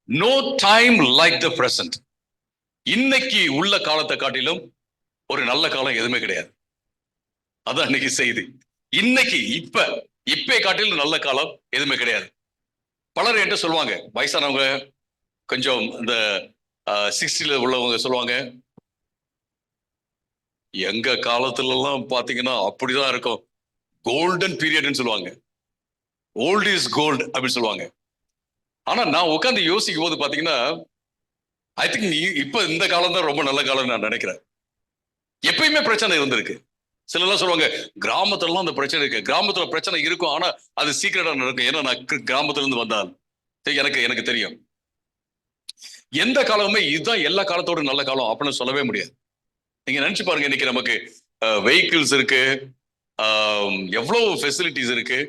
No time like the present. இன்னைக்கு உள்ள காலத்தை காட்டிலும் ஒரு நல்ல காலம் எதுவுமே கிடையாது. அதான் இன்னைக்கு செய்தி. இன்னைக்கு இப்ப காட்டிலும் நல்ல காலம் எதுவுமே கிடையாது. பலர் என்கிட்ட சொல்லுவாங்க, வயசானவங்க, கொஞ்சம் இந்த 60ல உள்ளவங்க சொல்லுவாங்க, எங்க காலத்துல எல்லாம் பாத்தீங்கன்னா அப்படிதான் இருக்கும், கோல்டன் பீரியட்னு சொல்லுவாங்க, ஓல்ட் இஸ் கோல்டு அப்படின்னு சொல்லுவாங்க. ஆனா நான் உட்காந்து யோசிக்கும் போது பாத்தீங்கன்னா, ஐ திங்க் இப்ப இந்த காலம் தான் ரொம்ப நல்ல காலம் நான் நினைக்கிறேன். எப்பயுமே பிரச்சனை இருந்திருக்கு. சிலர்லாம் சொல்லுவாங்க, கிராமத்துலலாம் அந்த பிரச்சனை இருக்கு. கிராமத்துல பிரச்சனை இருக்கும், ஆனா அது சீக்கிரட்டா நடக்கும். ஏன்னா நான் கிராமத்துல இருந்து வந்தால் எனக்கு தெரியும். எந்த காலமுமே இதுதான் எல்லா காலத்தோட நல்ல காலம் அப்படின்னு சொல்லவே முடியாது. நீங்க நினைச்சு பாருங்க, இன்னைக்கு நமக்கு வெஹிக்கிள்ஸ் இருக்கு, எவ்வளவு ஃபெசிலிட்டிஸ் இருக்கு.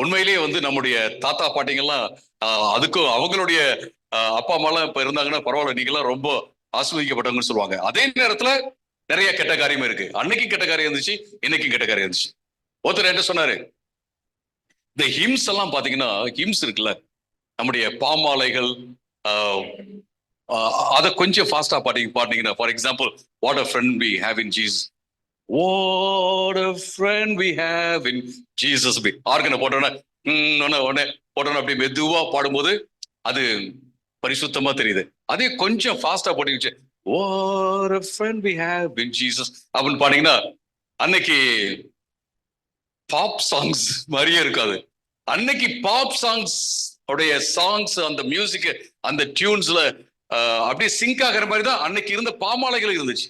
உண்மையிலேயே வந்து நம்முடைய தாத்தா பாட்டிங்கெல்லாம் அதுக்கும் அவங்களுடைய அப்பா அம்மா எல்லாம் இப்ப இருந்தாங்கன்னா பரவாயில்ல, நீங்கெல்லாம் ரொம்ப ஆஸ்வதிக்கப்பட்டவங்கன்னு சொல்லுவாங்க. அதே நேரத்துல நிறைய கெட்ட காரியம் இருக்கு. அன்னைக்கு கெட்ட காரியம் இருந்துச்சு, இன்னைக்கு கெட்ட காரியம் இருந்துச்சு. ஒருத்தர் என்ன சொன்னாரு, இந்த ஹிம்ஸ் எல்லாம் பாத்தீங்கன்னா, ஹிம்ஸ் இருக்குல்ல, நம்முடைய பாமாலைகள், அதை கொஞ்சம் ஃபாஸ்டா பாட்டீங்கன்னா, for example, what a friend we have in Jesus, what a friend we have in Jesus. ஆர்கனை போட்டோன்னா உடனே போட்டோன்னா அப்படி மெதுவா பாடும்போது அது பரிசுத்தமா தெரியுது. அதே கொஞ்சம் ஃபாஸ்டா போட்டீங்க, what a friend we have in Jesus அப்படின்னு பாத்தீங்கன்னா, அன்னைக்கு பாப் சாங்ஸ் மாதிரியே இருக்காது. அன்னைக்கு பாப் சாங்ஸ் உடைய சாங்ஸ், அந்த மியூசிக், அந்த டியூன்ஸ்ல அப்படியே சிங்க் ஆகிற மாதிரி தான் அன்னைக்கு இருந்த பாமாலைகள் இருந்துச்சு.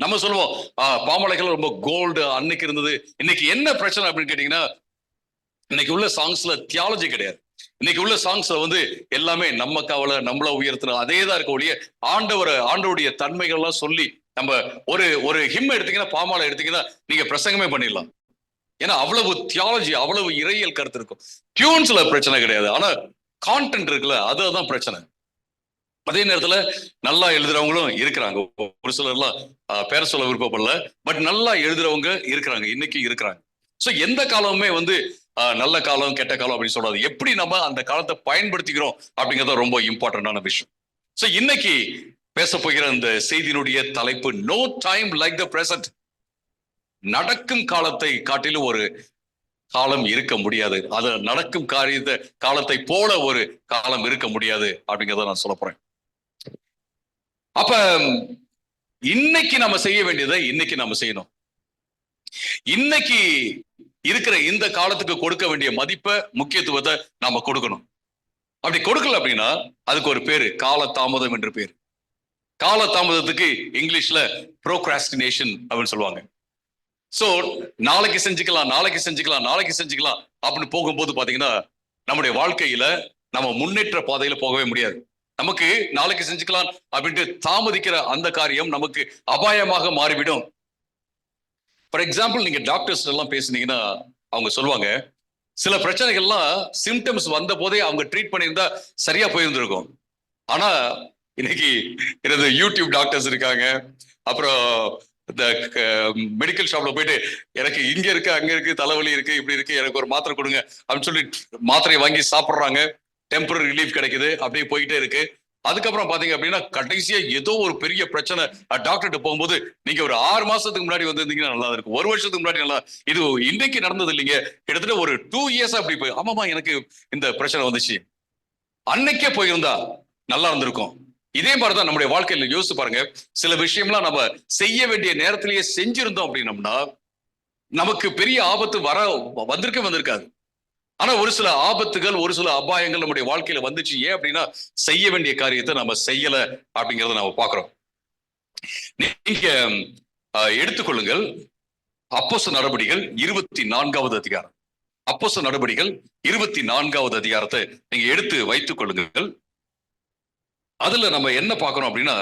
நம்ம சொல்லுவோம் பாமாலைகள் ரொம்ப கோல்டு அன்னைக்கு இருந்தது. இன்னைக்கு என்ன பிரச்சனை அப்படின்னு கேட்டீங்கன்னா, இன்னைக்கு உள்ள சாங்ஸ்ல தியாலஜி கிடையாது. இன்னைக்கு உள்ள சாங்ஸ்ல வந்து எல்லாமே நம்ம கவலை, நம்மள உயர்த்தணும், அதே தான் இருக்க ஒழிய ஆண்டவருடைய தன்மைகள் எல்லாம் சொல்லி நம்ம ஒரு ஹிம் எடுத்தீங்கன்னா, பாமாலை எடுத்தீங்கன்னா நீங்க பிரசங்கமே பண்ணிடலாம். ஏன்னா அவ்வளவு தியாலஜி, அவ்வளவு இறையியல் கருத்து இருக்கும். டியூன்ஸ்ல பிரச்சனை கிடையாது, ஆனா கான்டென்ட் இருக்குல்ல, அதுதான் பிரச்சனை. அதே நேரத்துல நல்லா எழுதுறவங்களும் இருக்கிறாங்க. ஒரு சிலர்லாம் பேர சொல்ல விருப்பப்படல, பட் நல்லா எழுதுறவங்க இருக்கிறாங்க, இன்னைக்கு இருக்கிறாங்க. சோ எந்த காலமுமே வந்து நல்ல காலம் கெட்ட காலம் அப்படின்னு சொல்றாது. எப்படி நம்ம அந்த காலத்தை பயன்படுத்திக்கிறோம் அப்படிங்கறது ரொம்ப இம்பார்ட்டன்டான விஷயம். சோ இன்னைக்கு பேச போகிற இந்த செய்தியினுடைய தலைப்பு, no time like the present. நடக்கும் காலத்தை காட்டிலும் ஒரு காலம் இருக்க முடியாது. அது நடக்கும் காலத்தை போல ஒரு காலம் இருக்க முடியாது அப்படிங்கறத நான் சொல்ல போறேன். அப்ப இன்னைக்கு நம்ம செய்ய வேண்டியதை இன்னைக்கு நம்ம செய்யணும். இன்னைக்கு இருக்கிற இந்த காலத்துக்கு கொடுக்க வேண்டிய மதிப்பை, முக்கியத்துவத்தை நாம கொடுக்கணும். அப்படி கொடுக்கல அப்படின்னா அதுக்கு ஒரு பேரு காலதாமதம் என்று பேரு. காலதாமதத்துக்கு இங்கிலீஷ்ல ப்ரோக்ராஸ்டினேஷன் அப்படின்னு சொல்லுவாங்க. சோ நாளைக்கு செஞ்சுக்கலாம், நாளைக்கு செஞ்சுக்கலாம், நாளைக்கு செஞ்சுக்கலாம் அப்படின்னு போகும்போது பாத்தீங்கன்னா, நம்முடைய வாழ்க்கையில நம்ம முன்னேற்ற பாதையில போகவே முடியாது. நமக்கு நாளைக்கு செஞ்சுக்கலாம் அப்படின்ட்டு தாமதிக்கிற அந்த காரியம் நமக்கு அபாயமாக மாறிவிடும். ஃபார் எக்ஸாம்பிள், நீங்க டாக்டர்ஸ் எல்லாம் பேசுனீங்கன்னா அவங்க சொல்லுவாங்க, சில பிரச்சனைகள்லாம் சிம்டம்ஸ் வந்த போதே அவங்க ட்ரீட் பண்ணியிருந்தா சரியா போயிருந்திருக்கும். ஆனா இன்னைக்கு எனது யூடியூப் டாக்டர்ஸ் இருக்காங்க, அப்புறம் இந்த மெடிக்கல் ஷாப்ல போயிட்டு எனக்கு இங்க இருக்கு, அங்க இருக்கு, தலைவலி இருக்கு, இப்படி இருக்கு, எனக்கு ஒரு மாத்திரை கொடுங்க அப்படின்னு சொல்லி மாத்திரையை வாங்கி சாப்பிடுறாங்க. டெம்பரரி ரிலீஃப் கிடைக்குது, அப்படியே போயிட்டே இருக்கு. அதுக்கப்புறம் பாத்தீங்க அப்படின்னா கடைசியா ஏதோ ஒரு பெரிய பிரச்சனை டாக்டர்கிட்ட போகும்போது, நீங்க ஒரு 6 மாசத்துக்கு முன்னாடி வந்திருந்தீங்கன்னா நல்லா இருக்கும், 1 வருஷத்துக்கு முன்னாடி நல்லா, இது இன்னைக்கு நடந்தது இல்லைங்க, கிட்டத்தட்ட ஒரு 2 இயர்ஸ் அப்படி போய், ஆமாமா எனக்கு இந்த பிரச்சனை வந்துச்சு, அன்னைக்கே போயிருந்தா நல்லா இருந்திருக்கும். இதே மாதிரிதான் நம்முடைய வாழ்க்கையில யோசிச்சு பாருங்க. சில விஷயம்லாம் நம்ம செய்ய வேண்டிய நேரத்திலேயே செஞ்சிருந்தோம் அப்படின்னம்னா நமக்கு பெரிய ஆபத்து வந்திருக்காது. ஆனா ஒரு சில ஆபத்துகள், ஒரு சில அபாயங்கள் நம்முடைய வாழ்க்கையில வந்துச்சு. ஏன் அப்படின்னா செய்ய வேண்டிய காரியத்தை நம்ம செய்யல அப்படிங்கறத நம்ம பாக்குறோம். நீங்க எடுத்துக்கொள்ளுங்கள், அப்போஸ்தலர் நடபடிகள் 24வது அதிகாரம். அப்போஸ்தலர் நடபடிகள் 24வது அதிகாரத்தை நீங்க எடுத்து வைத்துக் கொள்ளுங்கள். அதுல நம்ம என்ன பார்க்கிறோம் அப்படின்னா,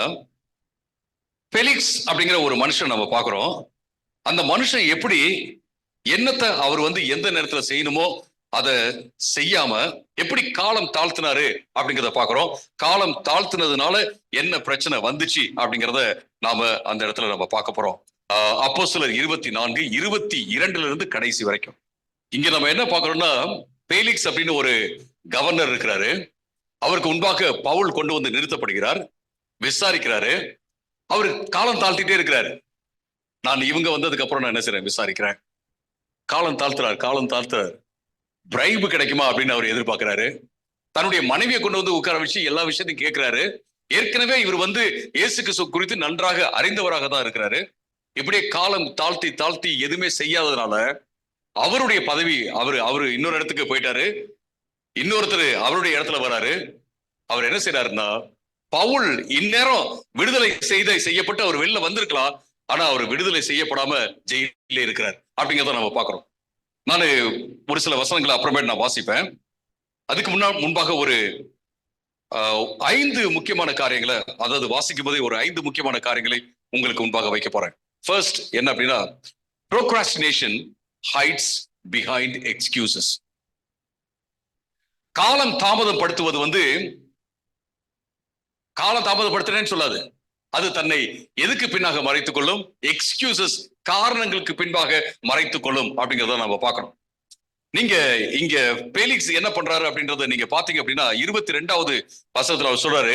பெலிக்ஸ் அப்படிங்கிற ஒரு மனுஷன் நம்ம பார்க்கிறோம். அந்த மனுஷன் எப்படி என்னத்தை அவர் வந்து எந்த நேரத்துல செய்யணுமோ அதை செய்யாம எப்படி காலம் தாழ்த்தினாரு அப்படிங்கிறத பாக்குறோம். காலம் தாழ்த்தினதுனால என்ன பிரச்சனை வந்துச்சு அப்படிங்கிறத நாம அந்த இடத்துல நம்ம பார்க்க போறோம். அப்போஸ்தலர் 24:22 இருந்து கடைசி வரைக்கும். இங்க நம்ம என்ன பாக்குறோம்னா, பேலிக்ஸ் அப்படின்னு ஒரு கவர்னர் இருக்கிறாரு. அவருக்கு முன்பாக பவுல் கொண்டு வந்து நிறுத்தப்படுகிறார், விசாரிக்கிறாரு. அவரு காலம் தாழ்த்திட்டே இருக்கிறாரு. நான் இவங்க வந்ததுக்கு அப்புறம் நான் என்ன செய்றேன், விசாரிக்கிறேன். காலம் தாழ்த்துறாரு. பிரைபு கிடைக்குமா அப்படின்னு அவர் எதிர்பார்க்கிறாரு. தன்னுடைய மனைவியை கொண்டு வந்து உட்கார வச்சு எல்லா விஷயத்தையும் கேட்கிறாரு. ஏற்கனவே இவர் வந்து இயேசு கிறிஸ்து குறித்து நன்றாக அறிந்தவராக தான் இருக்கிறாரு. இப்படியே காலம் தாழ்த்தி எதுவுமே செய்யாததுனால அவருடைய பதவி அவரு இன்னொரு இடத்துக்கு போயிட்டாரு. இன்னொருத்தர் அவருடைய இடத்துல வராரு. அவர் என்ன செய்யறாருன்னா, பவுல் இந்நேரம் விடுதலை செய்யப்பட்டு அவர் வெளில வந்திருக்கலாம். ஆனா அவர் விடுதலை செய்யப்படாம ஜெயிலே இருக்கிறார் அப்படிங்கிறத நம்ம பாக்குறோம். நான் ஒரு சில வசனங்களை அப்புறமேட்டு நான் வாசிப்பேன். அதுக்கு முன்பாக ஒரு 5 முக்கியமான காரியங்களை, அதாவது வாசிக்கும் போதே ஒரு 5 முக்கியமான காரியங்களை உங்களுக்கு முன்பாக வைக்க போறேன். ஃபர்ஸ்ட் என்ன அப்படின்னா, procrastination hides behind excuses. காலம் தாமதப்படுத்துவது வந்து காலம் தாமதப்படுத்துறேன்னு சொல்லாது, அது தன்னை எதுக்கு பின்னாக மறைத்துக் கொள்ளும், எக்ஸ்கியூசஸ், காரணங்களுக்கு பின்பாக மறைத்துக் கொள்ளும் அப்படிங்கிறத நம்ம பார்க்கணும். நீங்க இங்க பேலிக்ஸ் என்ன பண்றாரு அப்படின்றத நீங்க பாத்தீங்க அப்படின்னா 22வது வசனத்துல அவர் சொல்றாரு,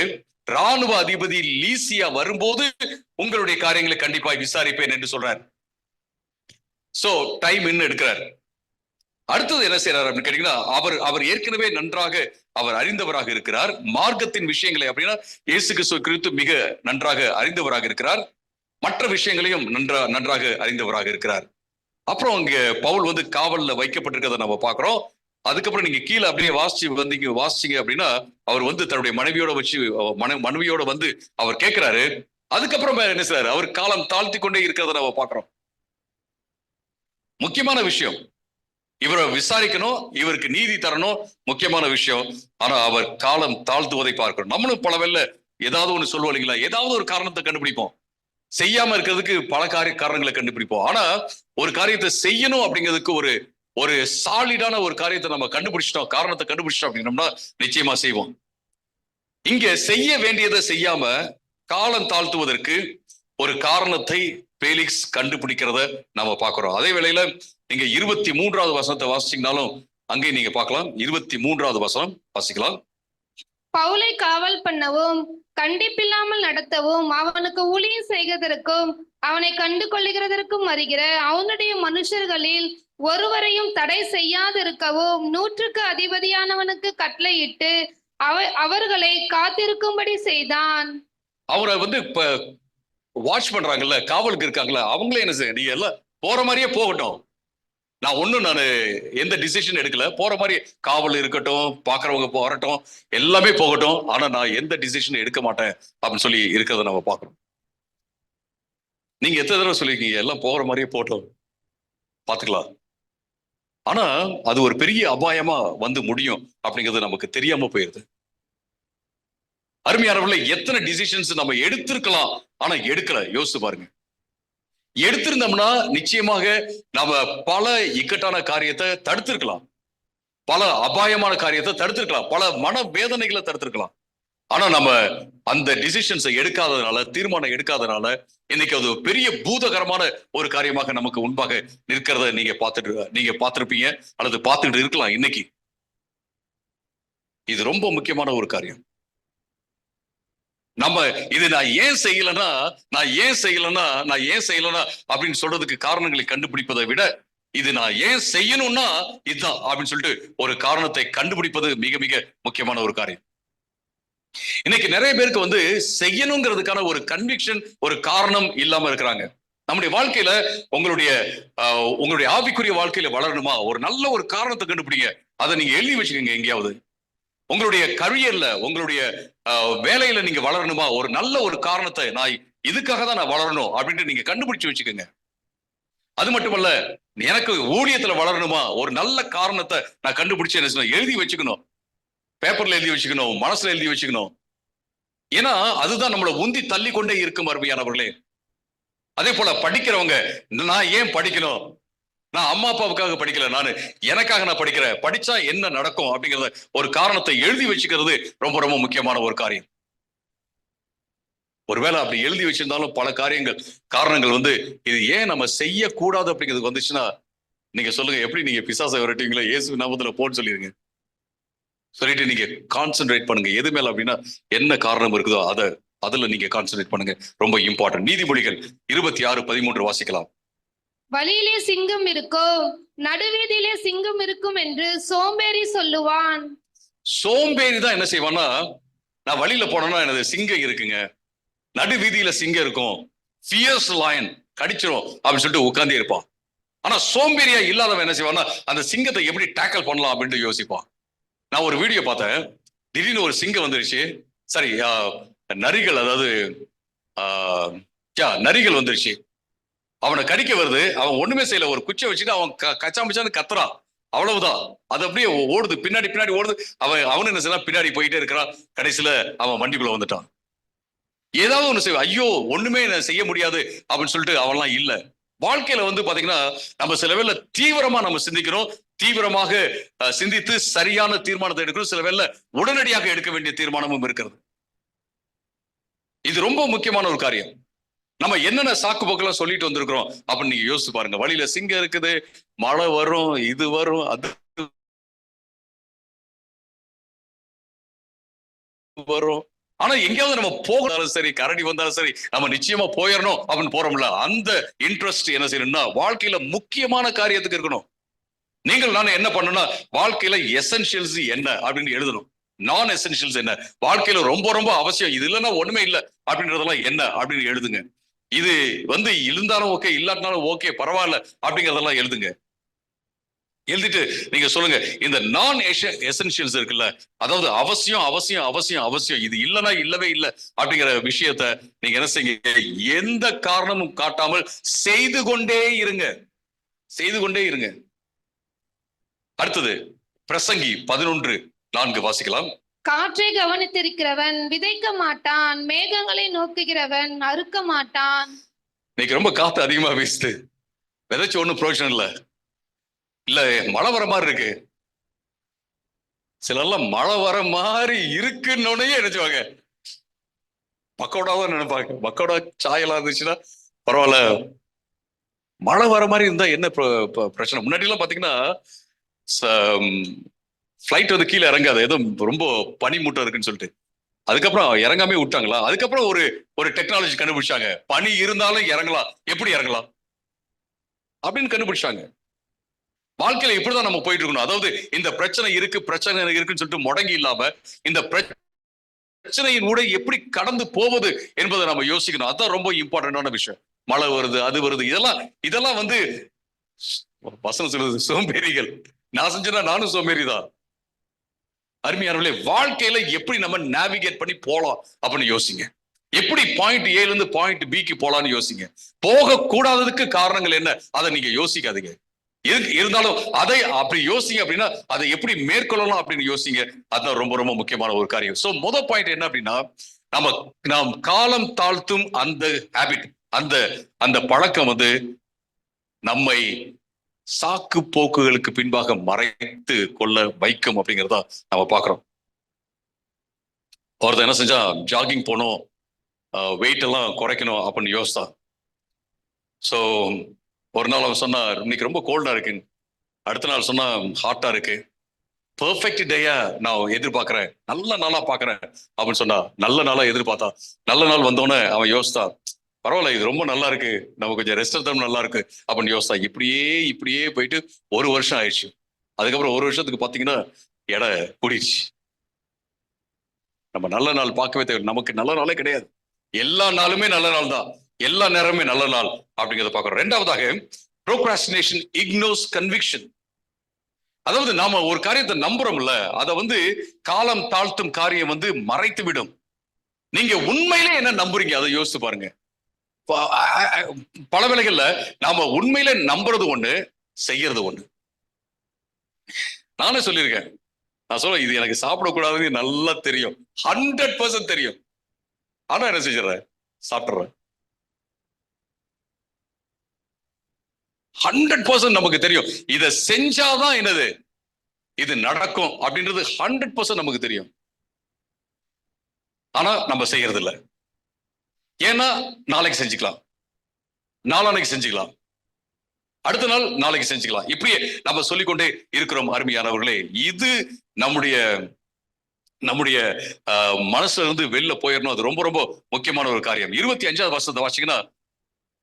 ராணுவ அதிபதி லீசியா வரும்போது உங்களுடைய காரியங்களை கண்டிப்பாக விசாரிப்பேன் என்று சொல்றாரு. சோ டைம் இன்னும் எடுக்கிறார். அடுத்தது என்ன செய்யறாரு அப்படின்னு கேட்டீங்கன்னா, அவர் ஏற்கனவே நன்றாக அவர் அறிந்தவராக இருக்கிறார். மார்க்கத்தின் விஷயங்களை அப்படின்னா இயேசு கிறிஸ்து குறித்து மிக நன்றாக அறிந்தவராக இருக்கிறார். மற்ற விஷயங்களையும் நன்றாக அறிந்தவராக இருக்கிறார். அப்புறம் இங்க பவுல் வந்து காவல்ல வைக்கப்பட்டிருக்கிறத நம்ம பாக்குறோம். அதுக்கப்புறம் நீங்க கீழே அப்படியே வாசிச்சீங்க அப்படின்னா, அவர் வந்து தன்னுடைய மனைவியோட வந்து அவர் கேட்கிறாரு. அதுக்கப்புறம் என்ன செய்றாரு, அவர் காலம் தாழ்த்தி கொண்டே இருக்கிறத நம்ம பாக்குறோம். முக்கியமான விஷயம், இவரை விசாரிக்கணும், இவருக்கு நீதி தரணும், முக்கியமான விஷயம். ஆனா அவர் காலம் தாழ்த்துவதை பார்க்கணும். நம்மளும் பலவெல்ல ஏதாவது ஒண்ணு சொல்லுவோம் இல்லைங்களா, ஏதாவது ஒரு காரணத்தை கண்டுபிடிப்போம். செய்யாம இருக்கிறதுக்கு பல காரணங்களை கண்டுபிடிப்போம். ஆனா ஒரு காரியத்தை செய்யணும் அப்படிங்கிறதுக்கு ஒரு சாலிடான ஒரு காரியத்தை நம்ம கண்டுபிடிச்சிட்டோம், காரணத்தை கண்டுபிடிச்சிட்டோம் அப்படின்னோம்னா நிச்சயமா செய்வோம். இங்க செய்ய வேண்டியதை செய்யாம காலம் தாழ்த்துவதற்கு ஒரு காரணத்தை பேலிக்ஸ் கண்டுபிடிக்கிறத நம்ம பார்க்கிறோம். அதே வேளையில நீங்க 23வது வசனத்தை வாசிச்சீங்கனாலும் அங்கே நீங்க பார்க்கலாம். 23வது வசனம் வாசிக்கலாம். பவுலை காவல் பண்ணவும், கண்டிப்பில்லாமல் நடத்தவும், அவனுக்கு ஊழியம் செய்வதற்கும் அவனை கண்டு கொள்ளுகிறதற்கும் வருகிற அவனுடைய மனுஷர்களில் ஒருவரையும் தடை செய்யாதிருக்கவும் 100க்கு அதிபதியானவனுக்கு கட்டளையிட்டு அவர்களை காத்திருக்கும்படி செய்தான். அவரை வந்து இப்ப வாட்ச் பண்றாங்கல்ல, காவலுக்கு இருக்காங்கல்ல, அவங்களே என்ன செய்ய, நீங்க எல்லாம் போற மாதிரியே போகட்டும், நான் எந்த டிசிஷன் எடுக்கல, போற மாதிரி காவல் இருக்கட்டும், பாக்குறவங்க வரட்டும், எல்லாமே போகட்டும், ஆனா நான் எந்த டிசிஷன் எடுக்க மாட்டேன் அப்படின்னு சொல்லி இருக்கிறத நம்ம பாக்குறோம். நீங்க எத்தனை தடவை சொல்லிருக்கீங்க, எல்லாம் போகிற மாதிரியே போட்டோம், பாத்துக்கலாம். ஆனா அது ஒரு பெரிய அபாயமா வந்து முடியும் அப்படிங்கிறது நமக்கு தெரியாம போயிருது. அருமையானவர்களே, எத்தனை டிசிஷன்ஸ் நம்ம எடுத்திருக்கலாம், ஆனா எடுக்கல. யோசிச்சு பாருங்க. எடுத்திருந்தோம்னா நிச்சயமாக நம்ம பல இக்கட்டான காரியத்தை தடுத்திருக்கலாம், பல அபாயமான காரியத்தை தடுத்திருக்கலாம், பல மன வேதனைகளை தடுத்திருக்கலாம். ஆனா நம்ம அந்த டிசிஷன்ஸை எடுக்காததுனால, தீர்மானம் எடுக்காதனால இன்னைக்கு அது பெரிய பூதகரமான ஒரு காரியமாக நமக்கு முன்பாக நிற்கிறத நீங்க பார்த்திருப்பீங்க அல்லது பார்த்துட்டு இருக்கலாம். இன்னைக்கு இது ரொம்ப முக்கியமான ஒரு காரியம். நம்ம இது நான் ஏன் செய்யலன்னா அப்படின்னு சொல்றதுக்கு காரணங்களை கண்டுபிடிப்பதை விட, இது நான் ஏன் செய்யணும்னா இதுதான் அப்படின்னு சொல்லிட்டு ஒரு காரணத்தை கண்டுபிடிப்பது மிக மிக முக்கியமான ஒரு காரியம். இன்னைக்கு நிறைய பேருக்கு வந்து செய்யணுங்கிறதுக்கான ஒரு கன்விக்ஷன், ஒரு காரணம் இல்லாம இருக்கிறாங்க. நம்முடைய வாழ்க்கையில உங்களுடைய ஆவிக்குரிய வாழ்க்கையில வளரணுமா, ஒரு நல்ல ஒரு காரணத்தை கண்டுபிடிங்க. அதை நீங்க எழுதி வச்சுக்கோங்க எங்கேயாவது. உங்களுடைய கரியர்ல, உங்களுடைய வேலையில நீங்க வளரணுமா, ஒரு நல்ல ஒரு காரணத்தை, நான் இதுக்காக தான் நான் வளரணும் அப்படின்ட்டு நீங்க கண்டுபிடிச்சு வச்சுக்கோங்க. அது மட்டுமல்ல, எனக்கு ஊழியத்துல வளரணுமா, ஒரு நல்ல காரணத்தை நான் கண்டுபிடிச்சு என்ன எழுதி வச்சுக்கணும், பேப்பர்ல எழுதி வச்சுக்கணும், மனசுல எழுதி வச்சுக்கணும். ஏன்னா அதுதான் நம்மளை உந்தி தள்ளி கொண்டே இருக்கும் அருமையானவர்களே. அதே போல படிக்கிறவங்க, நான் ஏன் படிக்கணும், நான் அம்மா அப்பாவுக்காக படிக்கல, நான் எனக்காக நான் படிக்கிறேன், படிச்சா என்ன நடக்கும் அப்படிங்கறத ஒரு காரணத்தை எழுதி வச்சுக்கிறது ரொம்ப ரொம்ப முக்கியமான ஒரு காரியம். ஒருவேளை அப்படி எழுதி வச்சிருந்தாலும் பல காரணங்கள் வந்து இது ஏன் நம்ம செய்யக்கூடாது அப்படிங்கிறது வந்துச்சுன்னா, நீங்க சொல்லுங்க, எப்படி நீங்க பிசாசை விரட்டுவீங்களா, இயேசு நாமத்துல போன்னு சொல்லிருங்க. சொல்லிட்டு நீங்க கான்சென்ட்ரேட் பண்ணுங்க எது மேல அப்படின்னா என்ன காரணம் இருக்குதோ அதுல நீங்க கான்சென்ட்ரேட் பண்ணுங்க, ரொம்ப இம்பார்ட்டன்ட். நீதிமொழிகள் 26:13 வாசிக்கலாம். வழியிலே சிங்கம் இருக்கும், நடுவீதியிலே சிங்கம் இருக்கும் என்று சோம்பேறி சொல்லுவான். சோம்பேறி தான் என்ன செய்வான்னா, நான் வழியில போனோம்னா எனது சிங்கம் இருக்குங்க, நடு வீதியில சிங்கம் இருக்கும், ஃபியர்ஸ் லயன் கடிச்சிரும் அப்படின்னு சொல்லிட்டு உட்கார்ந்தே இருப்பான். ஆனா சோம்பேறியா இல்லாதவன் என்ன செய்வான்னா, அந்த சிங்கத்தை எப்படி டேக்கிள் பண்ணலாம் அப்படின்ட்டு யோசிப்பான். நான் ஒரு வீடியோ பார்த்தேன், திடீர்னு ஒரு சிங்கம் வந்துருச்சு, சரி நரிகள், அதாவது நரிகள் வந்துருச்சு, அவனை கடிக்க வருது, அவன் ஒண்ணுமே செய்யல, ஒரு குச்சியை வச்சுட்டு அவன் கச்சாமிச்சான்னு கத்துறான், அவ்வளவுதான். அது அப்படியே ஓடுது, பின்னாடி பின்னாடி ஓடுது, அவனு என்ன செய்யலாம், பின்னாடி போயிட்டே இருக்கிறான். கடைசியில அவன் வண்டிக்குள்ள வந்துட்டான். ஏதாவது ஒண்ணு செய்ய, ஐயோ ஒண்ணுமே செய்ய முடியாது அப்படின்னு சொல்லிட்டு அவன்லாம் இல்ல. வாழ்க்கையில வந்து பாத்தீங்கன்னா நம்ம சில வேளை தீவிரமா நம்ம சிந்திக்கிறோம், தீவிரமாக சிந்தித்து சரியான தீர்மானத்தை எடுக்கணும், சில வேளை உடனடியாக எடுக்க வேண்டிய தீர்மானமும் இருக்கிறது. இது ரொம்ப முக்கியமான ஒரு காரியம். நம்ம என்னென்ன சாக்கு போக்கெல்லாம் சொல்லிட்டு வந்திருக்கிறோம் அப்படின்னு நீங்க யோசிச்சு பாருங்க. வழியில சிங்கம் இருக்குது, மழை வரும், இது வரும், அது வரும், ஆனா எங்கேயாவது நம்ம போகணும் சரி, கரடி வந்தாலும் சரி, நம்ம நிச்சயமா போயிடணும் அப்படின்னு போறோம்ல, அந்த இன்ட்ரெஸ்ட் என்ன செய்யணும்னா வாழ்க்கையில முக்கியமான காரியத்துக்கு இருக்கணும். நீங்கள் நானும் என்ன பண்ணணும்னா வாழ்க்கையில எசென்ஷியல்ஸ் என்ன அப்படின்னு எழுதணும், நான் எசென்ஷியல்ஸ் என்ன, வாழ்க்கையில ரொம்ப ரொம்ப அவசியம், இது இல்லைன்னா ஒண்ணுமே இல்லை அப்படின்றதெல்லாம் என்ன அப்படின்னு எழுதுங்க. இது வந்து இருந்தாலும் ஓகே, இல்லாட்டினாலும் ஓகே, பரவாயில்ல அப்படிங்கறதெல்லாம் எழுதுங்க. எழுதிட்டு நீங்க சொல்லுங்க, இந்த நான் எசென்ஷியல்ஸ் இருக்குல்ல, அதாவது அவசியம் அவசியம் அவசியம் அவசியம், இது இல்லைன்னா இல்லவே இல்லை அப்படிங்கிற விஷயத்த நீங்க என்ன செய்யுங்க, எந்த காரணமும் காட்டாமல் செய்து கொண்டே இருங்க, செய்து கொண்டே இருங்க. அடுத்தது பிரசங்கி 11:4 வாசிக்கலாம். காற்றை கவனித்திருக்கிறவன் விதைக்க மாட்டான், மேகங்களை நோக்குகிறவன் அறுக்க மாட்டான். இன்னைக்கு ரொம்ப காத்து அதிகமா வீசுது, விதைச்சு ஒண்ணும் பிரயோஜனம் இல்ல, இல்ல மழை வர மாதிரி இருக்கு, சிலர்லாம் மழை வர மாதிரி இருக்குன்னு நினைச்சுவாங்க, பக்கோடாதான் நினைப்பாங்க, பக்கோடா சாயெல்லாம் இருந்துச்சுன்னா பரவாயில்ல, மழை வர மாதிரி இருந்தா என்ன பிரச்சனை. முன்னாடி எல்லாம் பாத்தீங்கன்னா ஃபிளைட் வந்து கீழே இறங்காது, ஏதோ ரொம்ப பனி மூட்டம் இருக்குன்னு சொல்லிட்டு, அதுக்கப்புறம் இறங்காமே விட்டாங்களா, அதுக்கப்புறம் ஒரு டெக்னாலஜி கண்டுபிடிச்சாங்க, பனி இருந்தாலும் இறங்கலாம், எப்படி இறங்கலாம் அப்படின்னு கண்டுபிடிச்சாங்க. வாழ்க்கையில இப்படிதான் நம்ம போயிட்டு இருக்கணும். அதாவது இந்த பிரச்சனை இருக்குன்னு சொல்லிட்டு முடங்கி இல்லாம இந்த பிரச்சனையின் கூட எப்படி கடந்து போவது என்பதை நம்ம யோசிக்கணும். அதுதான் ரொம்ப இம்பார்ட்டன்டான விஷயம். மழை வருது, அது வருது, இதெல்லாம் வந்து வசனம் சொல்லுது, சோம்பேறிகள். நான் செஞ்சேன்னா நானும் சோம்பேறிதான். அருமையானவர்களே, வாழ்க்கையில எப்படி நம்ம நேவிகேட் பண்ணி போலாம் அப்படின்னு யோசிங்க. எப்படி பாயிண்ட் ஏல இருந்து பாயிண்ட் பிக்கு போலான்னு யோசிங்க. போக கூடாததுக்கு காரணங்கள் என்ன அதை நீங்க யோசிக்காதீங்க. இருந்தாலும் அதை அப்படி யோசிங்க அப்படின்னா அதை எப்படி மேற்கொள்ளலாம் அப்படின்னு யோசிங்க. அதுதான் ரொம்ப ரொம்ப முக்கியமான ஒரு காரியம். சோ முதல் பாயிண்ட் என்ன அப்படின்னா, நாம் காலம் தாழ்த்தும் அந்த ஹேபிட், அந்த பழக்கம் வந்து நம்மை சாக்கு போக்குகளுக்கு பின்பாக மறைத்து கொள்ள வைக்கும் அப்படிங்கிறதா நம்ம பாக்குறோம். ஒருத்தர் என்ன செஞ்சா, ஜாகிங் போனோம், வெயிட் எல்லாம் குறைக்கணும் அப்படின்னு யோசித்தா. ஸோ ஒரு நாள் அவன் சொன்னா, இன்னைக்கு ரொம்ப கோல்டா இருக்கு, அடுத்த நாள் சொன்னா ஹாட்டா இருக்கு, பெர்ஃபெக்ட் டேயா நான் எதிர்பார்க்கிறேன், நல்ல நாளா பாக்குறேன் அப்படின்னு சொன்னா, நல்ல நாளா எதிர்பார்த்தா, நல்ல நாள் வந்தோடனே அவன் யோசித்தா, பரவாயில்ல இது ரொம்ப நல்லா இருக்கு, நம்ம கொஞ்சம் ரெஸ்ட் எடுத்தோம் நல்லா இருக்கு அப்படின்னு யோசித்தா. இப்படியே போயிட்டு ஒரு வருஷம் ஆயிடுச்சு. அதுக்கப்புறம் ஒரு வருஷத்துக்கு பாத்தீங்கன்னா எடை கூடிடுச்சு. நம்ம நல்ல நாள் பார்க்கவே தேவை, நமக்கு நல்ல நாளே கிடையாது, எல்லா நாளுமே நல்ல நாள் தான், எல்லா நேரமே நல்ல நாள் அப்படிங்கிறத பார்க்கிறோம். ரெண்டாவதாக, procrastination ignores conviction. அதாவது நாம ஒரு காரியத்தை நம்புறோம்ல, அதை வந்து காலம் தாழ்த்தும் காரியம் வந்து மறைத்து விடும். நீங்க உண்மையிலே என்ன நம்புறீங்க அதை யோசிச்சு பாருங்க. பல வேளைகள்ல நாம உண்மையிலே நம்புறது ஒண்ணு, செய்யறது ஒண்ணு. நானே சொல்லியிருக்கேன், நான் சொல்ல இது எனக்கு சாப்பிடக்கூடாதுன்னு நல்லா தெரியும், 100% தெரியும், ஆனா என்ன செஞ்சிடறேன், சாப்பிட்றேன். 100% நமக்கு தெரியும், இதை செஞ்சாதான் என்னது இது நடக்கும் அப்படின்றது 100% நமக்கு தெரியும், ஆனா நம்ம செய்யறது இல்லை. ஏன்னா நாளைக்கு செஞ்சுக்கலாம், நாளானைக்கு செஞ்சுக்கலாம், அடுத்த நாள் நாளைக்கு செஞ்சுக்கலாம், இப்படியே நம்ம சொல்லிக்கொண்டே இருக்கிறோம். அருமையானவர்களே, இது நம்முடைய நம்முடைய மனசுல இருந்து வெளில போயிடணும். அது ரொம்ப ரொம்ப முக்கியமான ஒரு காரியம். 25வது வசனத்தை வாசிங்கன்னா,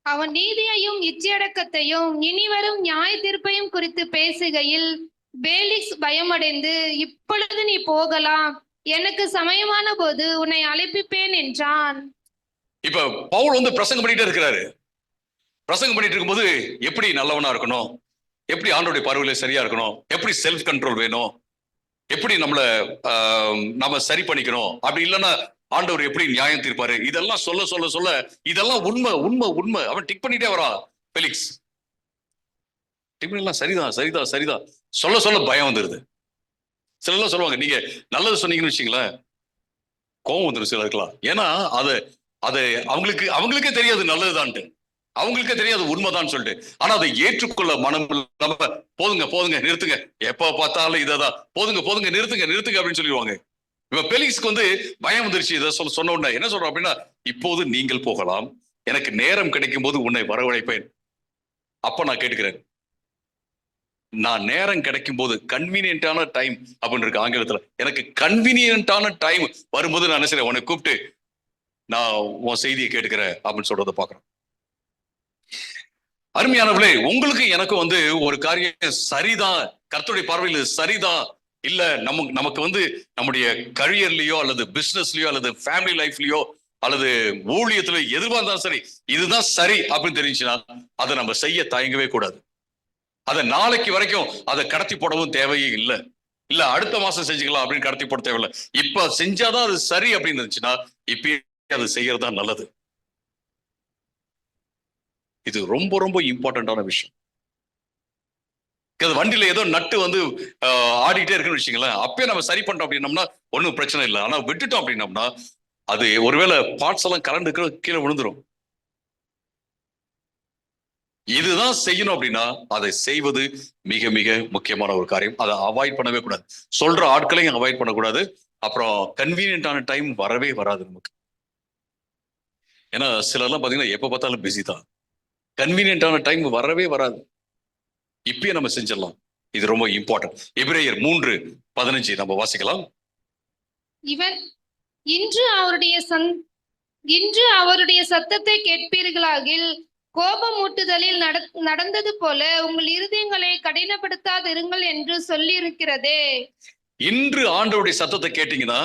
அவன் நீதியையும் இச்சையடக்கத்தையும் இனிவரும் நியாய தீர்ப்பையும் குறித்து பேசுகையில் பேலிக்ஸ் பயமடைந்து, இப்பொழுது நீ போகலாம், எனக்கு சமயமான போது உன்னை அழைப்பிப்பேன் என்றான். இப்ப பவுல் வந்து பிரசங்கம் பண்ணிட்டே இருக்கிறாரு. பிரசங்கம் பண்ணிட்டு இருக்கும்போது எப்படி நல்லவனா இருக்கணும், எப்படி ஆண்டவருடைய பார்வையில சரியா இருக்கணும், எப்படி செல்ஃப் கண்ட்ரோல் வேணும், எப்படி நம்ம சரி பண்ணிக்கணும், அப்படி இல்லைன்னா ஆண்டவர் எப்படி நியாயம் தீர்ப்பாரு, இதெல்லாம் சொல்ல சொல்ல சொல்ல இதெல்லாம் உண்மை உண்மை உண்மை அவன் டிக் பண்ணிட்டே வரான். பெலிக்ஸ் எல்லாம் சரிதான் சரிதான் சரிதான் சொல்ல சொல்ல பயம் வந்துருது. சிலர்லாம் சொல்லுவாங்க, நீங்க நல்லது சொன்னீங்கன்னு வச்சுங்களேன், கோவம் வந்துடும் சிலருக்குலாம். ஏன்னா அது அவங்களுக்கே தெரியாது நல்லதுதான்ட்டு, அவங்களுக்கே தெரியாது உண்மைதான் சொல்லிட்டு. ஆனா அதை ஏற்றுக்கொள்ள மனம் இல்லாம, போதுங்க போதுங்க நிறுத்துங்க, எப்ப பார்த்தாலும் இததான், போதுங்க போதுங்க நிறுத்துங்க நிறுத்துங்க அப்படின்னு சொல்லிடுவாங்க. இப்ப பெலிக்ஸ்க்கு வந்து பயம் வந்துருச்சு. இதை சொன்ன உடனே என்ன சொல்றோம் அப்படின்னா, இப்போது நீங்கள் போகலாம், எனக்கு நேரம் கிடைக்கும் போது உன்னை வரவழைப்பேன். அப்ப நான் கேட்டுக்கிறேன், நான் நேரம் கிடைக்கும் போது, கன்வீனியன்டான டைம் அப்படின்னு இருக்கு ஆங்கிலத்துல, எனக்கு கன்வீனியன்டான டைம் வரும்போது நான் என்ன செய்றேன், உன்னை கூப்பிட்டு நான் உன் செய்தியை கேட்டுக்கிறேன் அப்படின்னு சொல்றதை பாக்குறேன். அருமையானவர்களே, உங்களுக்கு எனக்கு வந்து ஒரு காரியம் சரிதான், கர்த்தருடைய பார்வையில் சரிதான், இல்ல நமக்கு வந்து நம்முடைய கரியர்லயோ அல்லது பிசினஸ்லயோ அல்லது ஃபேமிலி லைஃப்லயோ அல்லது ஊழியத்துல எதுவா இருந்தாலும் சரி, இதுதான் சரி அப்படின்னு தெரிஞ்சுன்னா அதை நம்ம செய்ய தயங்கவே கூடாது. அதை நாளைக்கு வரைக்கும் அதை கடத்தி போடவும் தேவையே இல்லை. இல்ல அடுத்த மாசம் செஞ்சுக்கலாம் அப்படின்னு கடத்தி போட தேவையில்லை. இப்ப செஞ்சாதான் அது சரி அப்படின்னு இருந்துச்சுன்னா இப்பயே அது செய்யறதா நல்லது. இது ரொம்ப ரொம்ப இம்பார்ட்டன்டான விஷயம். வண்டியில ஏதோ நட்டு வந்து ஆடிட்டே இருக்குன்னு வச்சுங்களேன், அப்பயே நம்ம சரி பண்றோம் அப்படின்னோம்னா ஒன்றும் பிரச்சனை இல்லை. ஆனா விட்டுட்டோம் அப்படின்னோம்னா அது ஒருவேளை பார்ட்ஸ் எல்லாம் கரண்ட் கீழே விழுந்துரும். இதுதான் செய்யணும் அப்படின்னா அதை செய்வது மிக மிக முக்கியமான ஒரு காரியம். அதை அவாய்ட் பண்ணவே கூடாது. சொல்ற ஆட்களையும் அவாய்ட் பண்ணக்கூடாது. அப்புறம் கன்வீனியன்டான டைம் வரவே வராது நமக்கு. ஏன்னா சிலர்லாம் பாத்தீங்கன்னா எப்ப பார்த்தாலும் பிஸி தான். கன்வீனியன்டான டைம் வரவே வராது. இப்பயே நம்ம செஞ்சிடலாம். இது ரொம்ப இம்பார்ட்டன்ட். எபிரேயர் 3:15 நம்ம வாசிக்கலாம். இவன் இன்று அவருடைய சத்தத்தை கேட்பீர்களாகில், கோபமூட்டுதலில் நடந்தது போல உங்கள் இருதயங்களை கடினப்படுத்தாதிருங்கள் என்று சொல்லி இருக்கிறதே. இன்று ஆண்டவருடைய சத்தத்தை கேட்டீங்கன்னா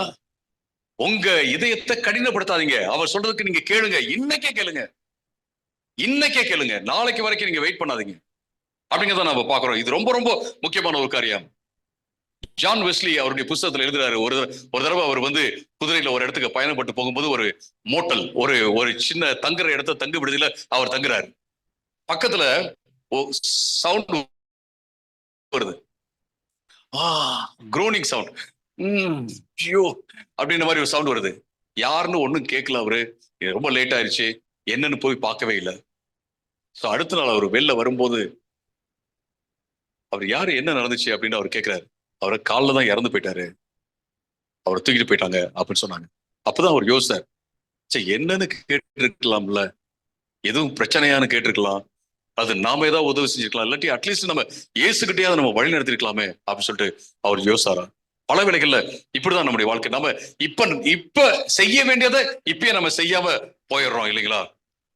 உங்க இதயத்தை கடினப்படுத்தாதீங்க. அவர் சொல்றதுக்கு நீங்க கேளுங்க. இன்னைக்கே கேளுங்க, இன்னைக்கே கேளுங்க. நாளைக்கு வரைக்கும் நீங்க வெயிட் பண்ணாதீங்க அப்படிங்கிறத நம்ம பாக்குறோம். இது ரொம்ப ரொம்ப முக்கியமான ஒரு காரியம். ஜான் வெஸ்லி அவருடைய புத்தகத்துல எழுதுறாரு, ஒரு தடவை அவர் வந்து குதிரையில ஒரு இடத்துக்கு பயணப்பட்டு போகும்போது ஒரு மோட்டல், ஒரு சின்ன தங்குற இடத்த தங்கு விடுதியில அவர் தங்குறாரு. பக்கத்துல சவுண்ட் வருது, குரோனிங் சவுண்ட், அப்படின்ற மாதிரி ஒரு சவுண்ட் வருது. யாருன்னு ஒண்ணும் கேட்கல. அவரு ரொம்ப லேட் ஆயிடுச்சு, என்னன்னு போய் பார்க்கவே இல்லை. அடுத்த நாள் அவர் வெளில வரும்போது அவர் யாரு, என்ன நடந்துச்சு அப்படின்னு அவர் கேட்கிறாரு. அவரை காலில் தான் இறந்து போயிட்டாரு, அவரை தூக்கிட்டு போயிட்டாங்க அப்படின்னு சொன்னாங்க. அப்பதான் அவர் யோசிச்சார், சரி என்னன்னு கேட்டிருக்கலாம்ல, எதுவும் பிரச்சனையான்னு கேட்டிருக்கலாம், அது நாம ஏதாவது உதவி செஞ்சிருக்கலாம், இல்லாட்டி அட்லீஸ்ட் நம்ம இயேசுகிட்டையாவது நம்ம வழி நடத்திருக்கலாமே அப்படின்னு சொல்லிட்டு அவர் யோசிச்சாரா. பல வேளைகள்ல இப்படிதான் நம்முடைய வாழ்க்கை. நம்ம இப்ப செய்ய வேண்டியதை இப்பயே நம்ம செய்யாம போயிடுறோம் இல்லைங்களா.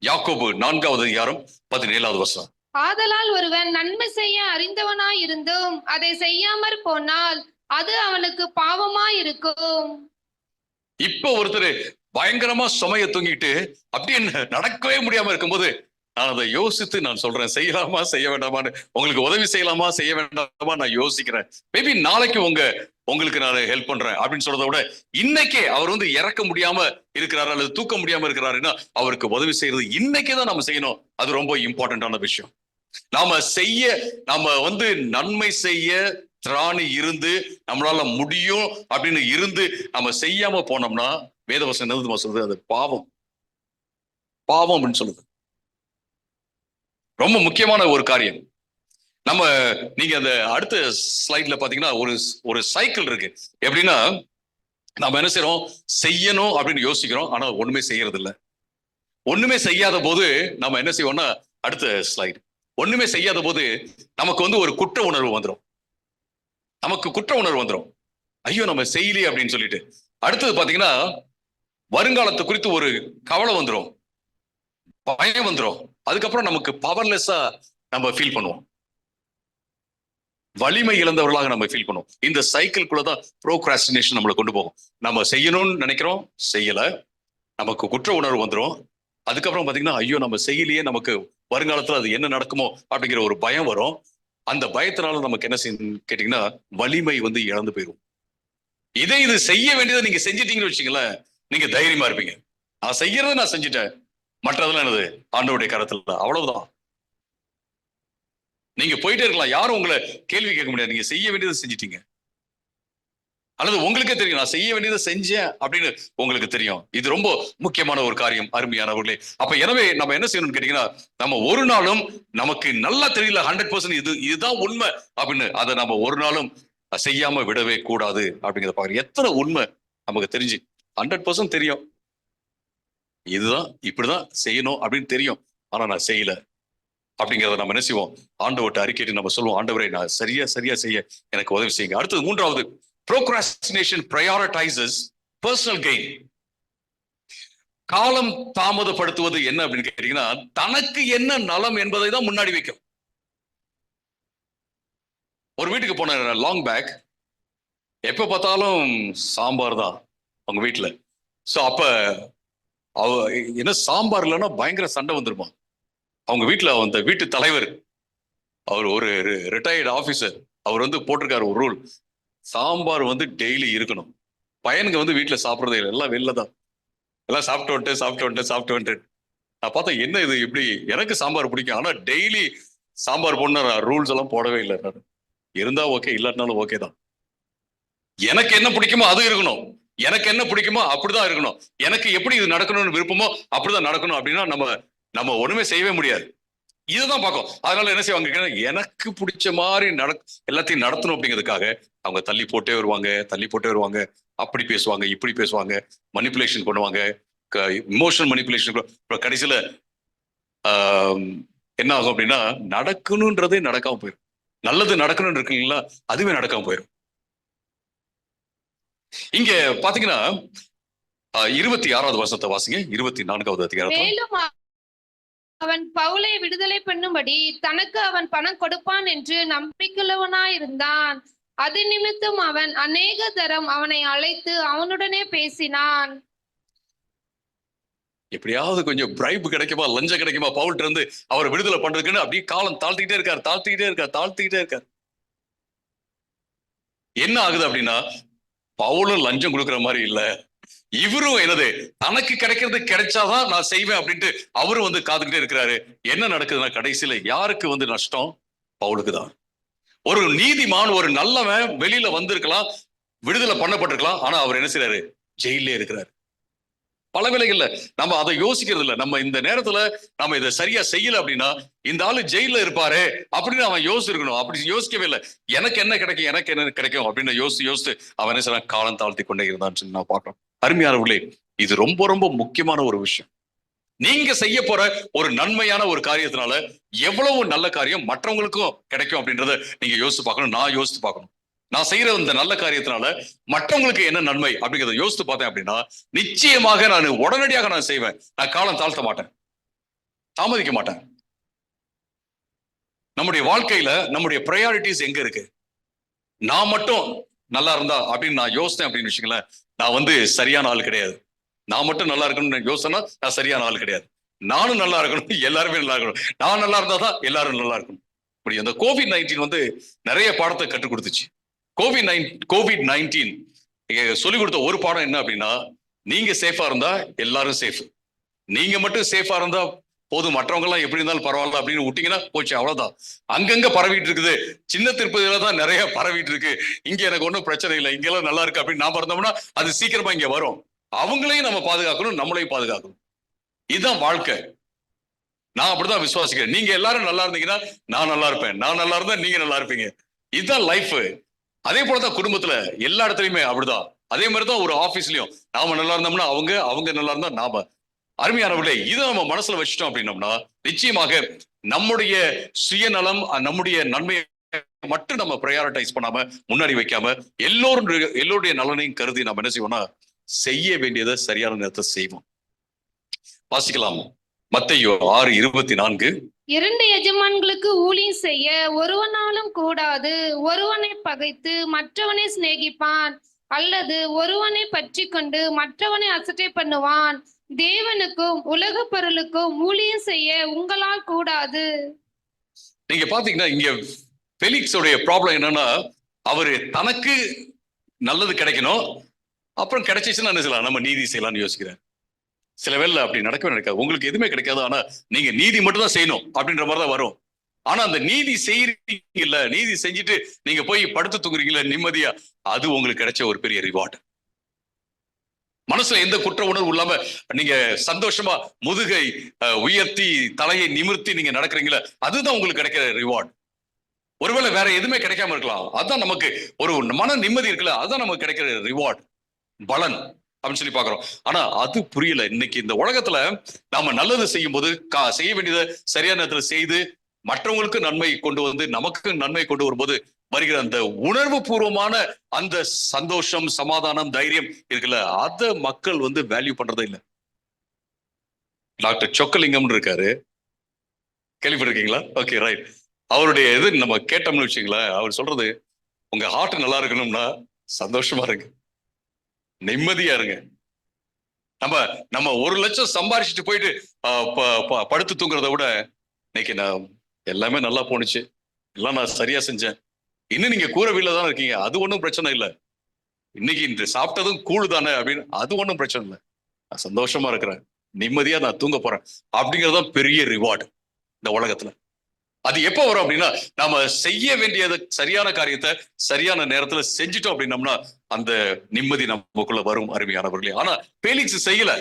யாக்கோபு 4:17 ஆதலால் ஒருவன் நன்மை செய்ய அறிந்தவனாய் இருந்தும் அதை செய்யாமற் போனால் அது அவனுக்கு பாவமாய் இருக்கும். இப்ப ஒருத்தர் பயங்கரமா சுமைய தூங்கிட்டு அப்படியே நடக்கவே முடியாம இருக்கும்போது நான் அதை யோசித்து நான் சொல்றேன், செய்யலாமா செய்ய வேண்டாமான்னு, உங்களுக்கு உதவி செய்யலாமா செய்ய வேண்டாமா நான் யோசிக்கிறேன். மேபி நாளைக்கு உங்களுக்கு நான் ஹெல்ப் பண்றேன் அப்படின்னு சொல்றதை விட, இன்னைக்கே அவர் வந்து இறக்க முடியாம இருக்கிறாரு அல்லது தூக்க முடியாம இருக்கிறாருன்னா அவருக்கு உதவி செய்யறது இன்னைக்கே தான் நம்ம செய்யணும். அது ரொம்ப இம்பார்ட்டன்டான விஷயம். நாம வந்து நன்மை செய்ய திராணி இருந்து நம்மளால முடியும் அப்படின்னு இருந்து நம்ம செய்யாம போனோம்னா வேதவசனம் என்ன சொல்றது, அது பாவம், பாவம் அப்படின்னு சொல்லுது. ரொம்ப முக்கியமான ஒரு காரியம். நீங்க அந்த அடுத்த ஸ்லைட்ல பாத்தீங்கன்னா ஒரு சைக்கிள் இருக்கு. எப்படின்னா நம்ம என்ன செய்யறோம், செய்யணும் அப்படின்னு யோசிக்கிறோம், ஆனா ஒண்ணுமே செய்யறது இல்லை. ஒண்ணுமே செய்யாத போது நம்ம என்ன செய்வோம்னா, அடுத்த ஸ்லைடு, ஒண்ணுமே செய்யாத போது நமக்கு வந்து ஒரு குற்ற உணர்வு வந்துடும். நமக்கு குற்ற உணர்வு வந்துடும். ஐயோ நம்ம செய்யலையே அப்படின்னு சொல்லிட்டு. அடுத்தது பாத்தீங்கன்னா வருங்காலத்தை குறித்து ஒரு கவலை வந்துடும், பயம் வந்துடும். அதுக்கப்புறம் நமக்கு பவர்லெஸ்ஸா நம்ம ஃபீல் பண்ணுவோம், வலிமை இழந்தவர்களாக நம்ம ஃபீல் பண்ணுவோம். இந்த சைக்கிள்குள்ளதான் ப்ரோக்ராஸ்டினேஷன் நம்மளை கொண்டு போகும். நம்ம செய்யணும்னு நினைக்கிறோம், செய்யல, நமக்கு குற்ற உணர்வு வந்துடும். அதுக்கப்புறம் பாத்தீங்கன்னா ஐயோ நம்ம செய்யலையே, நமக்கு வருங்காலத்துல அது என்ன நடக்குமோ அப்படிங்கிற ஒரு பயம் வரும். அந்த பயத்தினால நமக்கு என்ன செய்யணும் கேட்டீங்கன்னா வலிமை வந்து இழந்து போயிடும். இது செய்ய வேண்டியதை நீங்க செஞ்சிட்டீங்கன்னு வச்சுங்களேன், நீங்க தைரியமா இருப்பீங்க. நான் செய்யறதை நான் செஞ்சுட்டேன், மற்றதெல்லாம் என்னது ஆண்டவருடைய கரத்துல, அவ்வளவுதான். நீங்க போயிட்டே இருக்கலாம், யாரும் உங்களை கேள்வி கேட்க முடியாது. நீங்க செய்ய வேண்டியதை செஞ்சிட்டீங்க, அல்லது உங்களுக்கே தெரியும் நான் செய்ய வேண்டியதை செஞ்சேன் அப்படின்னு உங்களுக்கு தெரியும். இது ரொம்ப முக்கியமான ஒரு காரியம் அருமையானவர்களே. அப்ப எனவே நம்ம என்ன செய்யணும்னு கேட்டீங்கன்னா, நம்ம ஒரு நாளும் நமக்கு நல்லா தெரியல 100% இதுதான் உண்மை அப்படின்னு அதை நம்ம ஒரு நாளும் செய்யாம விடவே கூடாது அப்படிங்கிறத பாக்குறேன். எத்தனை உண்மை நமக்கு தெரிஞ்சு 100% தெரியும், இதுதான் இப்படிதான் செய்யணும் அப்படின்னு தெரியும், ஆனா நான் செய்யல அப்படிங்கிறத நம்ம என்ன செய்வோம், ஆண்டவர்கிட்ட அறிக்கையிட்டு நம்ம சொல்லுவோம், ஆண்டவரே நான் சரியா செய்ய எனக்கு உதவி செய்யுங்க. அடுத்தது மூன்றாவது, procrastination prioritizes personal gain. காலம் தாமதப்படுத்துவது என்ன அப்படின்னு கேட்டீங்கன்னா, தனக்கு என்ன நலம் என்பதை தான் முன்னாடி வைக்கும். ஒரு வீட்டுக்கு போன லாங் பேக், எப்ப பார்த்தாலும் சாம்பார் தான் அவங்க வீட்டுல. சோ அப்ப என்ன சாம்பார் இல்லைன்னா பயங்கர சண்டை வந்துருமா. அவங்க வீட்டுல அந்த வீட்டு தலைவர், அவர் ஒரு ரிட்டையர்டு ஆபீசர், அவர் வந்து போட்டிருக்காரு ஒரு ரூல், சாம்பார் வந்து டெய்லி இருக்கணும். பையனுங்க வந்து வீட்டுல சாப்பிட்றதே இல்லை, எல்லாம் வெளில தான், எல்லாம் சாப்பிட்டு வந்துட்டு. நான் பார்த்தேன் என்ன இது இப்படி, எனக்கு சாம்பார் பிடிக்கும் ஆனா டெய்லி சாம்பார் போடணும், ரூல்ஸ் எல்லாம் போடவே இல்லை. இருந்தா ஓகே, இல்லாட்டினாலும் ஓகே தான். எனக்கு என்ன பிடிக்குமோ அது இருக்கணும், எனக்கு என்ன பிடிக்குமோ அப்படிதான் இருக்கணும், எனக்கு எப்படி இது நடக்கணும்னு விருப்பமோ அப்படிதான் நடக்கணும் அப்படின்னா நம்ம ஒண்ணுமே செய்யவே முடியாது. இதுதான் பார்க்கும். அதனால என்ன செய்வாங்க, எனக்கு பிடிச்ச மாதிரி எல்லாத்தையும் நடத்தணும் அப்படிங்கிறதுக்காக அவங்க தள்ளி போட்டே வருவாங்க, அப்படி பேசுவாங்க, இப்படி பேசுவாங்க, மனிப்புலேஷன் பண்ணுவாங்க, இமோஷனல் மனிப்புலேஷன். கடைசியில என்ன ஆகும் அப்படின்னா, நடக்கணும்ன்றதே நடக்காம போயிடும். நல்லது நடக்கணும்னு இருக்குங்களா, அதுவே நடக்காம போயிடும். இங்க பாத்தீங்கன்னா 26வது வசனத்தை வாசிங்க, 24வது அதிகாரம். மேலும் அவன் பவுலை விடுதலை பண்ணும்படி தனக்கு அவன் பணம் கொடுப்பான் என்று நம்பிக்கையுள்ளவனாயிருந்தான். அது நிமித்தம் அவன் அநேக தரம் அவனை அழைத்து அவனுடனே பேசினான். எப்படியாவது கொஞ்சம் பிரைப் கிடைக்குமா, லஞ்சம் கிடைக்குமா பவுல்ட்ட இருந்து அவரை விடுதலை பண்றதுக்குன்னு அப்படியே காலம் தாழ்த்திக்கிட்டே இருக்கார். என்ன ஆகுது அப்படின்னா, பவுலும் லஞ்சம் கொடுக்குற மாதிரி இல்ல, இவரும் என்னது தனக்கு கிடைக்கிறது கிடைச்சாதான் நான் செய்வேன் அப்படின்ட்டு அவரும் வந்து காத்துக்கிட்டே இருக்கிறாரு. என்ன நடக்குதுன்னா, கடைசியில யாருக்கு வந்து நஷ்டம், பவுலுக்கு தான். ஒரு நீதிமான், ஒரு நல்லவன் வெளியில வந்திருக்கலாம், விடுதலை பண்ணப்பட்டிருக்கலாம், ஆனா அவர் என்ன செய்யறாரு, ஜெயிலே இருக்கிறாரு. பல வேளைகள்ல நம்ம அதை யோசிக்கிறது இல்லை. நம்ம இந்த நேரத்துல நம்ம இதை சரியா செய்யல அப்படின்னா, இந்த ஆளு ஜெயில இருப்பாரு அப்படின்னு அவன் யோசிச்சிருக்கணும். அப்படி யோசிக்கவே இல்லை. எனக்கு என்ன கிடைக்கும் அப்படின்னு யோசித்து அவன் என்ன செய்யறான், காலம் தாழ்த்தி கொண்டே இருந்தான்னு சொல்லி நான் பார்க்கிறோம். அருமையானவர்களே, இது ரொம்ப ரொம்ப முக்கியமான ஒரு விஷயம். நீங்க செய்ய போற ஒரு நன்மையான ஒரு காரியத்தினால எவ்வளவு நல்ல காரியம் மற்றவங்களுக்கும் கிடைக்கும் அப்படின்றத நீங்க யோசித்து பார்க்கணும், நான் யோசித்து பார்க்கணும். நான் செய்யற இந்த நல்ல காரியத்தினால மற்றவங்களுக்கு என்ன நன்மை அப்படிங்கிறத யோசித்து பார்த்தேன் அப்படின்னா, நிச்சயமாக நான் உடனடியாக நான் செய்வேன். நான் காலம் தாழ்த்த மாட்டேன், தாமதிக்க மாட்டேன். நம்முடைய வாழ்க்கையில நம்முடைய ப்ரையாரிட்டிஸ் எங்க இருக்கு, நான் மட்டும் நல்லா இருந்தா அப்படின்னு நான் யோசித்தேன் அப்படின்னு வச்சுங்களேன், நான் வந்து சரியான ஆள் கிடையாது. நான் மட்டும் நல்லா இருக்கணும்னு யோசனை, நான் சரியான ஆள் கிடையாது. நானும் நல்லா இருக்கணும், எல்லாருமே நல்லா இருக்கணும். நான் நல்லா இருந்தா தான் எல்லாரும் நல்லா இருக்கணும். இப்படி அந்த COVID-19 வந்து நிறைய பாடத்தை கற்றுக் கொடுத்துச்சு. COVID-19 சொல்லிக் கொடுத்த ஒரு பாடம் என்ன அப்படின்னா, நீங்க சேஃபா இருந்தா எல்லாரும் சேஃப், நீங்க மட்டும் சேஃபா இருந்தா போதும், மற்றவங்க எல்லாம் எப்படி இருந்தாலும் பரவாயில்ல அப்படின்னு விட்டீங்கன்னா போச்சு, அவ்வளவுதான். அங்கங்க பரவிட்டு இருக்குது, சின்ன திருப்பதியில தான் நிறைய பரவிட்டு இருக்கு. இங்க எனக்கு ஒன்றும் பிரச்சனை இல்லை, இங்க எல்லாம் நல்லா இருக்கு அப்படின்னு நாம இருந்தோம்னா அது சீக்கிரமா இங்க வரும். அவங்களையும் நம்ம பாதுகாக்கணும், நம்மளையும் பாதுகாக்கணும். இதுதான் வாழ்க்கை. நான் அப்படிதான் விசுவாசிக்கிறேன். நீங்க எல்லாரும் நல்லா இருந்தீங்கன்னா நான் நல்லா இருப்பேன், நான் நல்லா இருந்தா நீங்க நல்லா இருப்பீங்க. இதுதான் லைஃப். அதே போலதான் குடும்பத்துல எல்லா இடத்துலயுமே அப்படிதான். அதே மாதிரிதான் ஒரு ஆபீஸ்லயும் நாம நல்லா இருந்தோம்னா அவங்க நல்லா இருந்தா நாம. அருமையானவர்களே, இதை நம்ம மனசுல வச்சுட்டோம் அப்படின்னோம்னா நிச்சயமாக நம்முடைய சுயநலம், நம்முடைய நன்மையை மட்டும் நம்ம ப்ரையாரிட்டைஸ் பண்ணாம முன்னாடி வைக்காம எல்லோருடைய நலனையும் கருதி நம்ம என்ன செய்வோம்னா செய்ய வேண்டியதை சரியான நேரத்தை செய்வோம். வாசிக்கலாம் மத்தேயு 6:24. 2 எஜமான்களுக்கு ஊழியம் செய்ய ஒருவனாலும் கூடாது. ஒருவனை பகைத்து மற்றவனை சிநேகிப்பான், அல்லது ஒருவனை பற்றி கொண்டு மற்றவனை அசட்டை பண்ணுவான். தேவனுக்கும் உலக பொருளுக்கும் ஊழியம் செய்ய உங்களால் கூடாது. நீங்க பாத்தீங்கன்னா இங்க பெலிக்ஸோடைய ப்ராப்ளம் என்னன்னா, அவரு தனக்கு நல்லது கிடைக்கணும், அப்புறம் கிடைச்சிச்சுன்னா என்ன செய்யலாம், நம்ம நீதி செய்யலாம்னு யோசிக்கிறார். சில வேளை அப்படி நடக்கவே நடக்காது. உங்களுக்கு எதுவுமே கிடைக்காது, ஆனா நீங்க நீதி மட்டும் தான் செய்யணும் அப்படின்ற மாதிரி தான் வரும். ஆனா அந்த நீதி செய்யறீங்கல்ல, நீதி செஞ்சுட்டு நீங்க போய் படுத்து தூங்குறீங்களா நிம்மதியா, அது உங்களுக்கு கிடைச்ச ஒரு பெரிய ரிவார்டு. மனசுல எந்த குற்ற உணர்வு இல்லாம நீங்க சந்தோஷமா முதுகை உயர்த்தி தலையை நிமிர்த்தி நீங்க நடக்கிறீங்களா, அதுதான் உங்களுக்கு கிடைக்கிற ரிவார்டு. ஒருவேளை வேற எதுவுமே கிடைக்காம இருக்கலாம், அதுதான் நமக்கு ஒரு மன நிம்மதி இருக்குல்ல, அதுதான் நமக்கு கிடைக்கிற ரிவார்டு, பலன் அப்படின்னு சொல்லி பாக்குறோம். ஆனா அது புரியல. இன்னைக்கு இந்த உலகத்துல நாம நல்லது செய்யும் போது செய்ய வேண்டியதை சரியான நேரத்துல செய்து மற்றவங்களுக்கு நன்மை கொண்டு வந்து நமக்கு நன்மை கொண்டு வரும்போது வருகிற அந்த உணர்வு பூர்வமான அந்த சந்தோஷம், சமாதானம், தைரியம் இருக்குல்ல, அத மக்கள் வேல்யூ பண்றதே இல்லை. டாக்டர் சொக்கலிங்கம் இருக்காரு, கேள்விப்பட்டிருக்கீங்களா? Okay, right. அவருடைய இது நம்ம கேட்டோம்னு வச்சுங்களேன், அவர் சொல்றது, உங்க ஹார்ட் நல்லா இருக்கணும்னா சந்தோஷமா இருங்க, நிம்மதியா இருங்க. நம்ம 1 லட்சம் சம்பாரிச்சுட்டு போயிட்டு படுத்து தூங்குறத விட, இன்னைக்கு நான் எல்லாமே நல்லா போனுச்சு, எல்லாம் நான் சரியா செஞ்சேன், இன்னும் நீங்க கூரை வீட்டுல தானே இருக்கீங்க, அது ஒன்றும் பிரச்சனை இல்லை, இன்னைக்கு இந்த சாப்பிட்டதும் கூழு தானே அப்படின்னு, அது ஒன்றும் பிரச்சனை இல்லை, நான் சந்தோஷமா இருக்கிறேன், நிம்மதியா நான் தூங்க போறேன் அப்படிங்கறதான் பெரிய ரிவார்டு இந்த உலகத்துல. அது எப்ப வரும் அப்படின்னா, நாம செய்ய வேண்டியது சரியான காரியத்தை சரியான நேரத்துல செஞ்சுட்டோம் அப்படின்னம்னா அந்த நிம்மதி நமக்குள்ள வரும், அருமையானவர்களே. ஆனா பேலிக்ஸ் செய்யல,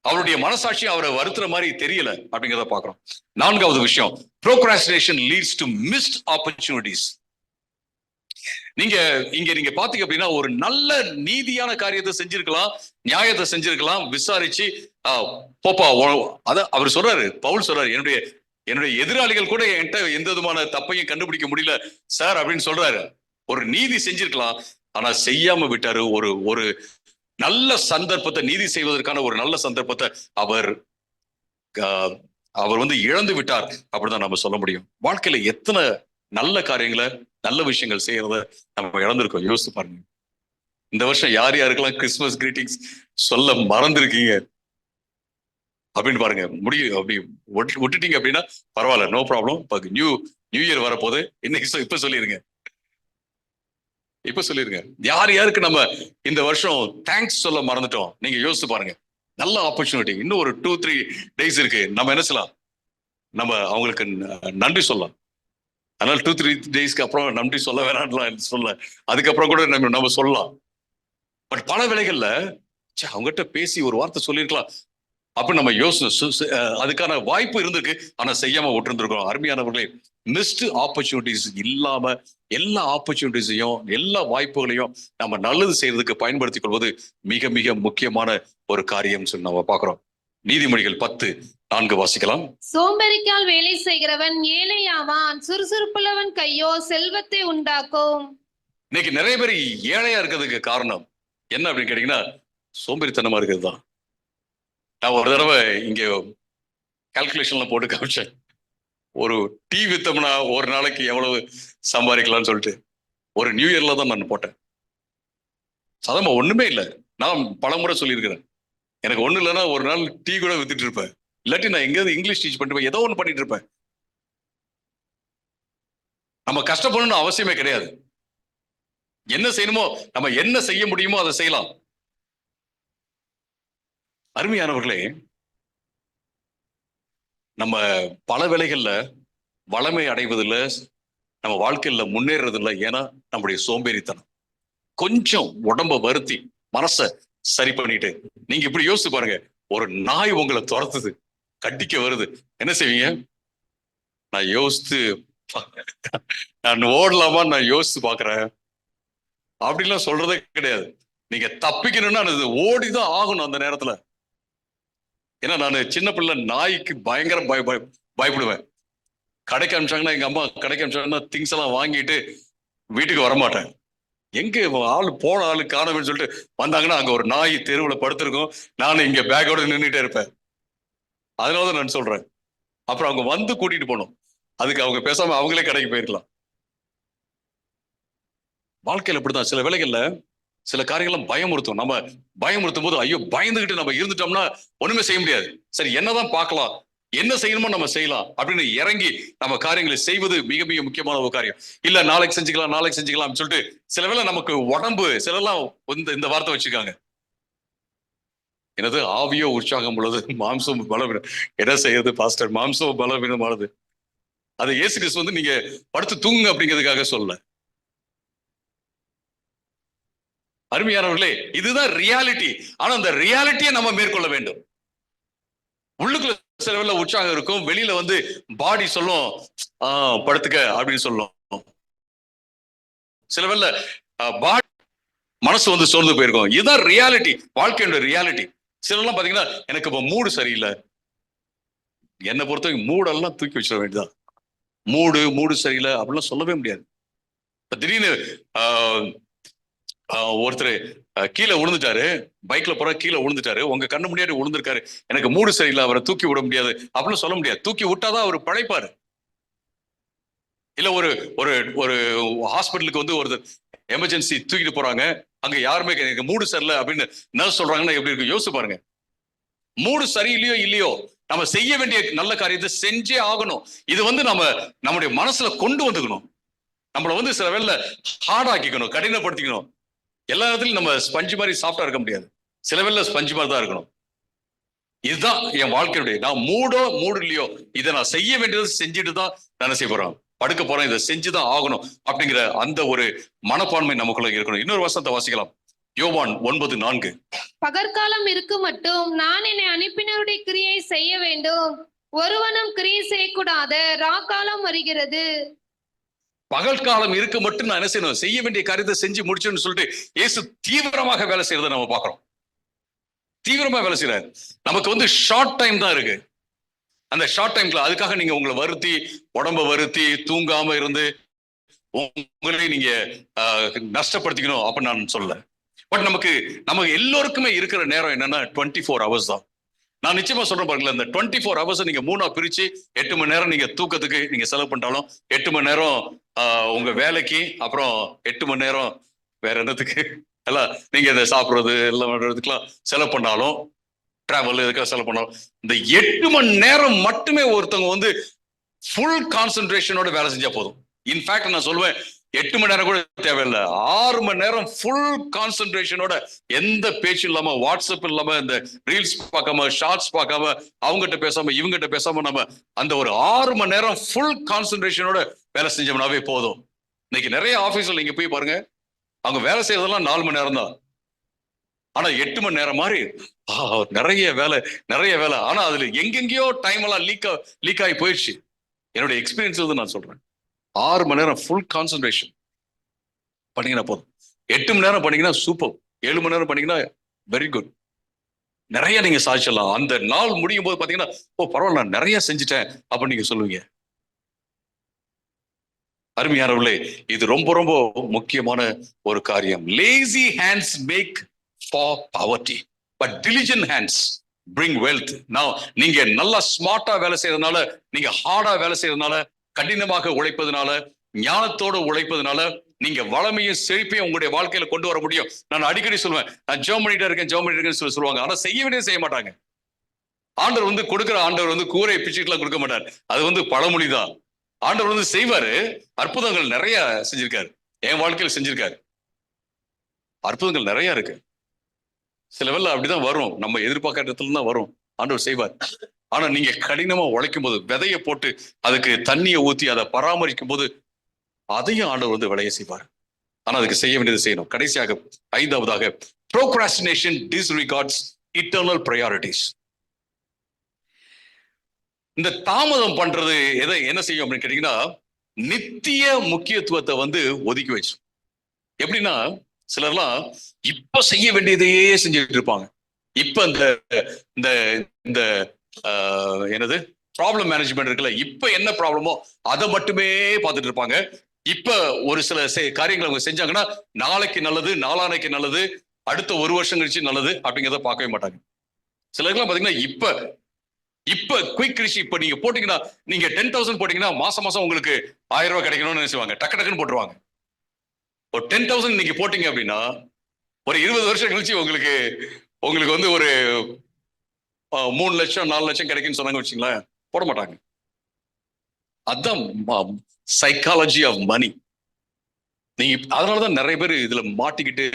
அவருடைய மனசாட்சி அவரை வருத்துற மாதிரி தெரியல அப்படிங்கிறத பாக்குறோம். 4வது விஷயம், procrastination leads to missed opportunities. நீங்க பாத்தீங்க அப்படின்னா, ஒரு நல்ல நீதியான காரியத்தை செஞ்சிருக்கலாம், நியாயத்தை செஞ்சிருக்கலாம், விசாரிச்சு போப்பா, அத அவர் சொல்றாரு, பவுல் சொல்றாரு, என்னுடைய எதிராளிகள் கூட என்கிட்ட எந்த விதமான தப்பையும் கண்டுபிடிக்க முடியல சார் அப்படின்னு சொல்றாரு. ஒரு நீதி செஞ்சிருக்கலாம், ஆனா செய்யாம விட்டாரு. ஒரு நல்ல சந்தர்ப்பத்தை, நீதி செய்வதற்கான ஒரு நல்ல சந்தர்ப்பத்தை அவர் இழந்து விட்டார் அப்படிதான் நம்ம சொல்ல முடியும். வாழ்க்கையில எத்தனை நல்ல காரியங்களை, நல்ல விஷயங்கள் செய்யறத நம்ம இழந்திருக்கோம், யோசிச்சு பாருங்க. இந்த வருஷம் யார் யாருக்கெல்லாம் கிறிஸ்துமஸ் கிரீட்டிங்ஸ் சொல்ல மறந்துருக்கீங்க அப்படின்னு பாருங்க. முடியும் அப்படி விட்டுட்டீங்க அப்படின்னா பரவாயில்ல, நோ ப்ராப்ளம். இப்போ நியூ இயர் வரப்போது, இன்னைக்கு இப்ப சொல்லிருங்க யார் யாருக்கு நம்ம இந்த வருஷம் தேங்க்ஸ் சொல்ல மறந்துட்டோம். நீங்க யோசிச்சு பாருங்க, நல்ல ஆப்பர்ச்சுனிட்டி, இன்னும் ஒரு 2-3 டேஸ் இருக்கு, நம்ம என்ன செய்யலாம், நம்ம அவங்களுக்கு நன்றி சொல்லலாம். அதனால 2-3 டேஸ்க்கு அப்புறம் நன்றி சொல்ல வேணாம்லாம் சொல்ல, அதுக்கப்புறம் கூட நம்ம சொல்லலாம். பட் பல வேளைகள்ல அவங்ககிட்ட பேசி ஒரு வார்த்தை சொல்லியிருக்கலாம் அப்ப நம்ம யோசனை, அதுக்கான வாய்ப்பு இருந்திருக்கு, ஆனா செய்யாம விட்டுருந்துருக்கோம். அருமையானவர்களே, மிஸ்டு ஆப்பர்ச்சுனிட்டிஸ் இல்லாம எல்லா ஆப்பர்ச்சுனிட்டிஸையும், எல்லா வாய்ப்புகளையும் நம்ம நல்லது செய்யறதுக்கு பயன்படுத்திக் கொள்வது மிக மிக முக்கியமான ஒரு காரியம் சொல்லி நம்ம பாக்குறோம். நீதிமொழிகள் 10:4 வாசிக்கலாம். சோம்பேறிக்கால் வேலை செய்கிறவன் ஏழையாவான், சுறுசுறுப்புள்ளவன் கையோ செல்வத்தை உண்டாக்கும். இன்னைக்கு நிறைய பேர் ஏழையா இருக்கிறதுக்கு காரணம் என்ன அப்படின்னு கேட்டீங்கன்னா, சோம்பேறித்தனமா இருக்கிறது தான். நான் ஒரு தடவை இங்க கால்குலேஷன்ல போட்டு காமிச்சேன், ஒரு டீ வித்தோம்னா ஒரு நாளைக்கு எவ்வளவு சம்பாதிக்கலாம்னு சொல்லிட்டு, ஒரு நியூ இயர்ல தான் நான் போட்டேன். சாதாரண ஒண்ணுமே இல்லை, நான் பல முறை சொல்லியிருக்கிறேன், எனக்கு ஒண்ணு இல்லைன்னா ஒரு நாள் டீ கூட வித்துட்டு இருப்பேன், இல்லாட்டி நான் எங்கேயாவது இங்கிலீஷ் டீச் பண்ணிட்டு ஏதோ ஒண்ணு பண்ணிட்டு இருப்பேன். நம்ம கஷ்டப்படணும்னு அவசியமே கிடையாது, என்ன செய்யணுமோ, நம்ம என்ன செய்ய முடியுமோ அதை செய்யலாம். அருமையானவர்களே, நம்ம பல வேளைகள்ல வளமை அடைவதில்லை, நம்ம வாழ்க்கையில முன்னேறது இல்லை. ஏன்னா நம்முடைய சோம்பேறித்தனம். கொஞ்சம் உடம்ப வருத்தி மனசை சரி பண்ணிட்டு, நீங்க இப்படி யோசிச்சு பாருங்க, ஒரு நாய் உங்களை துரத்துது, கட்டிக்க வருது, என்ன செய்வீங்க? நான் யோசித்து நான் ஓடலாமா, நான் யோசிச்சு பாக்குறேன் அப்படிலாம் சொல்றதே கிடையாது. நீங்க தப்பிக்கணும்னா அது ஓடிதான் ஆகணும் அந்த நேரத்துல. ஏன்னா நான் சின்ன பிள்ளை நாய்க்கு பயங்கர பயப்படுவேன். கடைக்கு அனுப்பிச்சாங்கன்னா, எங்க அம்மா கடைக்கு அனுப்பிச்சாங்கன்னா திங்ஸ் எல்லாம் வாங்கிட்டு வீட்டுக்கு வரமாட்டேன். எங்க ஆள் போன ஆளு காணோம்னு சொல்லிட்டு வந்தாங்கன்னா, அங்க ஒரு நாய் தெருவுல படுத்திருக்கும், நானும் இங்க பேக்கோட நின்றுட்டே இருப்பேன். அதனாலதான் நான் சொல்றேன். அப்புறம் அவங்க வந்து கூட்டிட்டு போகணும். அதுக்கு அவங்க பேசாம அவங்களே கடைக்கு போயிருக்கலாம். வாழ்க்கையில இப்படிதான் சில வேளைகள்ல சில காரியங்களும் பயமுறுத்தும். நம்ம பயமுறுத்தும் போது ஐயோ பயந்துகிட்டு நம்ம இருந்துட்டோம்னா ஒண்ணுமே செய்ய முடியாது. சரி என்னதான் பார்க்கலாம், என்ன செய்யணுமோ நம்ம செய்யலாம் அப்படின்னு இறங்கி நம்ம காரியங்களை செய்வது மிக மிக முக்கியமான ஒரு காரியம். இல்ல நாளைக்கு செஞ்சுக்கலாம் நாளைக்கு செஞ்சுக்கலாம் சொல்லிட்டு சில வேளை நமக்கு உடம்பு சிலெல்லாம் இந்த வார்த்தை வச்சுக்காங்க, எனது ஆவியோ உற்சாகம் உள்ளது மாம்சம் பலவீனம். என்ன செய்யறது பாஸ்டர், மாம்சம் பலவீனமானது. அது இயேசு கிறிஸ்து வந்து நீங்க படுத்து தூங்குங்க அப்படிங்கிறதுக்காக சொல்ல. அருமையானவர்களே, இதுதான் ரியாலிட்டி. ஆனா அந்த ரியாலிட்டியை நம்ம மேற்கொள்ள வேண்டும். உள்ளுக்குள்ள சில வேளை உற்சாகம் இருக்கும், வெளியில வந்து பாடி சொல்லும் படுத்துக்க அப்படின்னு சொல்லும். சில வேளை பாடி மனசு வந்து சோர்ந்து போயிருக்கும். இதுதான் ரியாலிட்டி, வாழ்க்கையோட ரியாலிட்டி. சிலர்லாம் பாத்தீங்கன்னா எனக்கு இப்ப மூடு சரியில்லை, என்னை பொறுத்தவரைக்கும் மூடெல்லாம் தூக்கி வச்சிட வேண்டியதான். மூடு சரியில்லை அப்படிலாம் சொல்லவே முடியாது. திடீர்னு ஒருத்தர் கீழே விழுந்துட்டாரு, பைக்ல போற கீழே விழுந்துட்டாரு, உங்க கண்ணு முன்னாடி விழுந்திருக்காரு, எனக்கு மூடு சரியில்லை அவரை தூக்கி விட முடியாது அப்படின்னு சொல்ல முடியாது. தூக்கி விட்டாதான் அவர் பழைப்பாரு. இல்ல ஒரு ஒரு ஒரு ஹாஸ்பிட்டலுக்கு வந்து ஒரு எமர்ஜென்சி தூக்கிட்டு போறாங்க, அங்க யாருமே எனக்கு மூடு சரியில்லை அப்படின்னு நர்ஸ் சொல்றாங்கன்னா எப்படி இருக்கு யோசிச்சு பாருங்க. மூடு சரியில்லையோ இல்லையோ நம்ம செய்ய வேண்டிய நல்ல காரியத்தை செஞ்சே ஆகணும். இது வந்து நம்முடைய மனசுல கொண்டு வந்துக்கணும். நம்மள வந்து சில வேளை ஹார்ட் ஆக்கிக்கணும், கடினப்படுத்திக்கணும். எல்லா இடத்துலயும் நம்ம ஸ்பஞ்சு மாதிரி சாஃப்டா இருக்க முடியாது. சில வேளை ஸ்பஞ்சு மாதிரி தான் இருக்கணும். இதுதான் என் வாழ்க்கையுடைய, நான் மூடு இல்லையோ இதை நான் செய்ய வேண்டியதை செஞ்சுட்டு தான் நான் செய்ய போறேன், படுக்க போறேன், இதை செஞ்சுதான் ஆகணும் அப்படிங்கிற அந்த ஒரு மனப்பான்மை நமக்குள்ள இருக்கணும். இன்னொரு வசனத்தை வாசிக்கலாம், யோவான் 9:4. பகற்காலம் இருக்கு மட்டும் நான் என்னை அனுப்பினருடைய கிரியை செய்ய வேண்டும், ஒருவனும் கிரியை செய்யக்கூடாத ராக்காலம் வருகிறது. பகல் காலம் இருக்கு மட்டும் நான் என்ன செய்யணும், செய்ய வேண்டிய காரியத்தை செஞ்சு முடிச்சுன்னு சொல்லிட்டு இயேசு தீவிரமாக வேலை செய்யறதை நம்ம பார்க்கிறோம். தீவிரமா வேலை செய்யறாரு. நமக்கு வந்து ஷார்ட் டைம் தான் இருக்கு. அந்த ஷார்ட் டைம்ல அதுக்காக நீங்க உங்களை வருத்தி, உடம்ப வருத்தி, தூங்காம இருந்து உங்களை நீங்க நஷ்டப்படுத்திக்கணும் அப்படின்னு நான் சொல்ல. பட் நமக்கு எல்லோருக்குமே இருக்கிற நேரம் என்னன்னா 24 hours தான். நான் நிச்சயமா சொல்றேன் பாருங்களேன், இந்த 24 hours நீங்க 3 பிரிச்சு 8 மணி நேரம் நீங்க தூக்கத்துக்கு நீங்க செலவு பண்ணிட்டாலும், 8 மணி நேரம் உங்க வேலைக்கு, அப்புறம் 8 மணி நேரம் வேற என்னத்துக்கு எல்லாம் நீங்க இதை சாப்பிடுறது எல்லாம் பண்றதுக்கெல்லாம் செலவு பண்ணாலும், டிராவல் இதுக்காக செலவு பண்ணாலும், இந்த 8 மணி நேரம் மட்டுமே ஒருத்தவங்க வந்து ஃபுல் கான்சென்ட்ரேஷனோட வேலை செஞ்சா போதும். இன்ஃபேக்ட் நான் சொல்லுவேன் 8 மணி நேரம் கூட தேவையில்லை, 6 மணி நேரம் ஃபுல் கான்சென்ட்ரேஷனோட, எந்த பேச்சும் இல்லாம, வாட்ஸ்அப் இல்லாம, இந்த ரீல்ஸ் பார்க்காம, ஷார்ட்ஸ் பார்க்காம, அவங்ககிட்ட பேசாம இவங்ககிட்ட பேசாம, நம்ம அந்த ஒரு 6 மணி நேரம் ஃபுல் கான்சென்ட்ரேஷனோட வேலை செஞ்சோம்னாவே போதும். இன்னைக்கு நிறைய ஆபீஸ்ல நீங்க போய் பாருங்க, அவங்க வேலை செய்யறதெல்லாம் 4 மணி நேரம் தான். ஆனா 8 மணி நேரம் மாதிரி நிறைய வேலை. ஆனா அதுல எங்கெங்கயோ டைம் எல்லாம் லீக் ஆகி போயிடுச்சு. என்னுடைய எக்ஸ்பீரியன்ஸ் வந்து நான் சொல்றேன். 6 மணி நேரம் ஃபுல் கான்சென்ட்ரேஷன் பண்ணீங்கன்னா போதும். 8 மணி நேரம் பண்ணீங்கன்னா சூப்பர். 7 மணி நேரம் பண்ணீங்கன்னா வெரி குட். நிறைய நீங்க சாதிச்சிடலாம். அந்த நாள் முடியும் போது பாத்தீங்கன்னா, பரவாயில்ல நான் நிறைய செஞ்சுட்டேன் அப்படின்னு நீங்க சொல்லுவீங்க. அருமையானவர்களே, இது ரொம்ப ரொம்ப முக்கியமான ஒரு காரியம். Lazy hands make for poverty, but diligent hands bring wealth. நீங்க நல்லா ஸ்மார்ட்டா வேலை செய்யறதுனால, நீங்க ஹார்டா வேலை செய்யறதுனால, கடினமாக உழைப்பதனால, ஞானத்தோடு உழைப்பதனால நீங்க வளமையும் செழிப்பையும் உங்களுடைய வாழ்க்கையில கொண்டு வர முடியும். நான் அடிக்கடி சொல்லுவேன், நான் ஜெபம் பண்ணிட்டே இருக்கேன்னு சொல்லுவாங்க. ஆனா செய்ய வேண்டியது செய்ய மாட்டாங்க. ஆண்டவர் வந்து கொடுக்கிற ஆண்டவர் வந்து கூரை பிச்சுட்டுலாம் கொடுக்க மாட்டார். அது வந்து பழமொழிதான். ஆண்டவர் வந்து செய்வாரு. அற்புதங்கள் நிறைய செஞ்சிருக்காரு, என் வாழ்க்கையில் செஞ்சிருக்காரு. அற்புதங்கள் நிறைய இருக்கு. சில வேளை அப்படிதான் வரும், நம்ம எதிர்பார்க்கிற இடத்துல தான் வரும், ஆண்டவர் செய்வார். ஆனா நீங்க கடினமா உழைக்கும் போது, விதைய போட்டு அதுக்கு தண்ணியை ஊத்தி அதை பராமரிக்கும் போது, அதையும் ஆண்டவர் வந்து விளைய செய்வார். ஆனா அதுக்கு செய்ய வேண்டியது செய்யணும். கடைசியாக 5வதாக, procrastination disregards eternal priorities. இந்த தாமதம் பண்றது என்ன செய்யும் அப்படின்னு கேட்டீங்கன்னா, நித்திய முக்கியத்துவத்தை வந்து ஒதுக்கி வச்சு. எப்படின்னா, சிலர்லாம் இப்ப செய்ய வேண்டியதையே செஞ்சுட்டு இருப்பாங்க. இப்ப இந்த என்னது ப்ராப்ளம் மேனேஜ்மெண்ட் இருக்குல்ல, இப்ப என்ன ப்ராப்ளமோ அதை மட்டுமே பார்த்துட்டு இருப்பாங்க. இப்ப ஒரு சில காரியங்களை அவங்க செஞ்சாங்கன்னா நாளைக்கு நல்லது, நாளானைக்கு நல்லது, அடுத்த ஒரு வருஷம் கழிச்சு நல்லது அப்படிங்கிறத பார்க்கவே மாட்டாங்க. சிலருக்குலாம் பாத்தீங்கன்னா இப்ப குயிக் ரிஷி இப்ப நீங்க போட்டீங்கன்னா, நீங்க 10,000 போட்டீங்கன்னா மாசம் மாசம் உங்களுக்கு 1000 ரூபாய் கிடைக்கணும்னு நினைச்சுவாங்க. டக்கு டக்குன்னு போட்டுருவாங்க. ஒரு 10,000 நீங்க போட்டீங்க அப்படின்னா ஒரு 20 வருஷம் கழிச்சு உங்களுக்கு உங்களுக்கு வந்து ஒரு 3 லட்சம் 4 லட்சம் கிடைக்குன்னு சொன்னாங்க வச்சுங்களேன், போட மாட்டாங்க. அதான் சைக்காலஜி ஆஃப் மணி. நீங்க அதனாலதான் நிறைய பேர் இதுல மாட்டிக்கிட்டு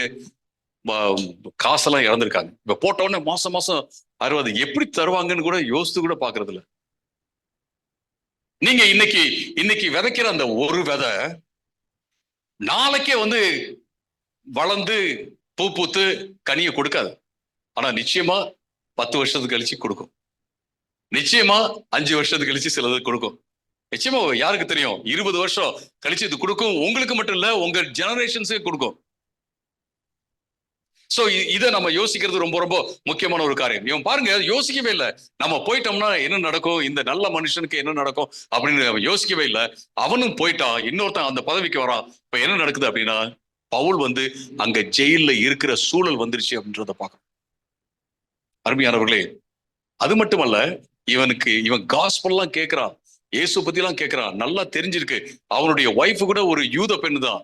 காசெல்லாம் இறந்திருக்காங்க. இப்ப போட்ட உடனே மாசம் மாசம் 60 எப்படி தருவாங்கன்னு கூட யோசித்து கூட பாக்குறது இல்ல. நீங்க இன்னைக்கு விதைக்கிற அந்த ஒரு விதை நாளைக்கே வந்து வளர்ந்து பூ பூத்து கனியை கொடுக்காது. ஆனா நிச்சயமா 10 வருஷத்துக்கு கழிச்சு கொடுக்கும். நிச்சயமா 5 வருஷத்துக்கு கழிச்சு சிலது கொடுக்கும். நிச்சயமா யாருக்கு தெரியும், 20 வருஷம் கழிச்சு இது கொடுக்கும். உங்களுக்கு மட்டும் இல்ல, உங்க ஜெனரேஷன்ஸே கொடுக்கும். சோ இதை நம்ம யோசிக்கிறது ரொம்ப ரொம்ப முக்கியமான ஒரு காரியம். இவன் பாருங்க யோசிக்கவே இல்லை, நம்ம போயிட்டோம்னா என்ன நடக்கும், இந்த நல்ல மனுஷனுக்கு என்ன நடக்கும் அப்படின்னு அவன் யோசிக்கவே இல்லை. அவனும் போயிட்டான், இன்னொருத்தன் அந்த பதவிக்கு வரான். இப்ப என்ன நடக்குது அப்படின்னா, பவுல் வந்து அங்க ஜெயில இருக்கிற சூழல் வந்துருச்சு அப்படின்றத பார்க்கணும். அருமையானவர்களே, அது மட்டுமல்ல, இவன் காஸ்பல்லாம் கேட்கிறான், இயேசு பத்தி எல்லாம் கேட்கிறான், நல்லா தெரிஞ்சிருக்கு. அவனுடைய ஒய்ஃப் கூட ஒரு யூத பெண்ணு தான்,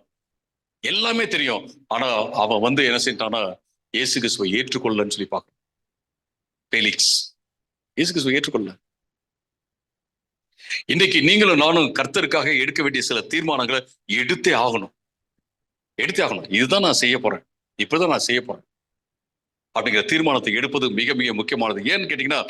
எல்லாமே தெரியும். ஆனா அவன் வந்து என்ன செஞ்சானா, இயேசு கிறிஸ்துவை ஏற்றுக்கொள்ளன்னு சொல்லி பார்க்கணும். பேலிக்ஸ் இயேசு கிறிஸ்துவை ஏற்றுக்கொள்ள. இன்னைக்கு நீங்களும் நானும் கர்த்தருக்காக எடுக்க வேண்டிய சில தீர்மானங்களை எடுத்தே ஆகணும். இதுதான் நான் செய்ய போறேன், இப்பதான் நான் செய்ய போறேன் அப்படிங்கிற தீர்மானத்தை எடுப்பது மிக மிக முக்கியமானது. ஏன்னு கேட்டீங்கன்னா,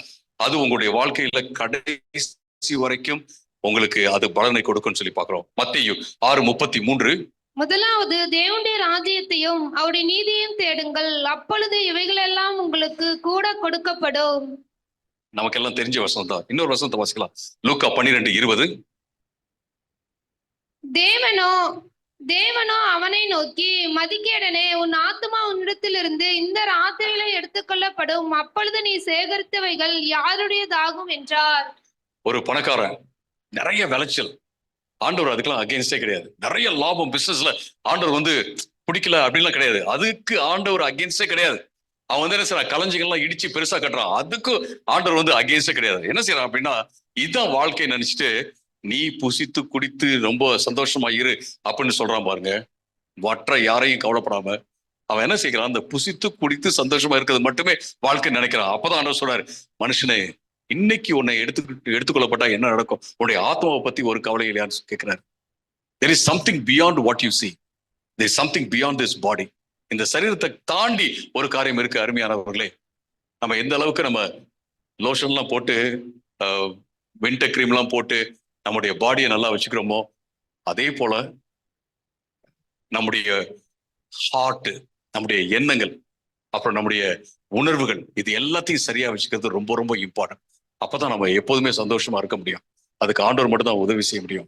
அது உங்களுடைய வாழ்க்கையில கடைசி வரைக்கும் உங்களுக்கு அது பலனை கொடுக்கும்னு சொல்லி பார்க்கிறோம். மத்தேயு 6:33. முதலாவது தேவனுடைய ராஜ்யத்தையும் அவருடைய நீதியையும் தேடுங்கள், அப்பொழுது இவைகளெல்லாம் உங்களுக்கு கூட கொடுக்கப்படும். நமக்கெல்லாம் தெரிஞ்ச வசனம் தான். இன்னொரு வசனத்தை வாசிக்கலாம். லூக்கா 12:20. தேவனோ அவனை நோக்கி, மதிகேடனே, உன் ஆத்துமா உன்னிடத்திலிருந்து இந்த ராத்திரியில எடுத்துக்கொள்ளப்படும், அப்பொழுது நீ சேகரித்தவைகள் யாருடையதாகும் என்றார். ஒரு பணக்காரன், நிறைய விளைச்சல், ஆண்டவர் அதுக்கெல்லாம் அகேன்ஸ்டே கிடையாது. நிறைய லாபம் பிசினஸ்ல ஆண்டவர் வந்து பிடிக்கல அப்படின்லாம் கிடையாது. அதுக்கு ஆண்டவர் அகேன்ஸ்டே கிடையாது. அவன் வந்து என்ன செய்யறான், களஞ்சிகள்லாம் இடிச்சு பெருசா கட்டுறான், அதுக்கு ஆண்டவர் வந்து அகேன்ஸ்டே கிடையாது. என்ன செய்யறான் அப்படின்னா, இதுதான் வாழ்க்கை நினைச்சிட்டு நீ புசித்து குடித்து ரொம்ப சந்தோஷமா இரு அப்படின்னு சொல்றான் பாருங்க. மற்ற யாரையும் கவலைப்படாம அவன் என்ன செய்யறான், அந்த புசித்து குடித்து சந்தோஷமா இருக்கிறது மட்டுமே வாழ்க்கை நினைக்கிறான். அப்பதான் ஆண்டவர் சொல்றாரு, மனுஷனே, இன்னைக்கு உன்னை எடுத்துக்கொள்ளப்பட்டா என்ன நடக்கும், உன்னுடைய ஆத்மாவை பத்தி ஒரு கவலை இல்லையான்னு கேட்கிறாரு. There is something beyond what you see. There is something beyond this body. இந்த சரீரத்தை தாண்டி ஒரு காரியம் இருக்கு. அருமையானவர்களே, நம்ம எந்த அளவுக்கு நம்ம லோஷன்லாம் போட்டு வின்டர் கிரீம் எல்லாம் போட்டு நம்முடைய பாடியை நல்லா வச்சுக்கிறோமோ, அதே போல நம்முடைய ஹார்ட், நம்முடைய எண்ணங்கள், அப்புறம் நம்முடைய உணர்வுகள், இது எல்லாத்தையும் சரியா வச்சுக்கிறது ரொம்ப ரொம்ப இம்பார்ட்டன்ட். அப்பதான் நம்ம எப்போதுமே சந்தோஷமா இருக்க முடியும். அதுக்கு ஆண்டவர் மட்டும் தான் உதவி செய்ய முடியும்.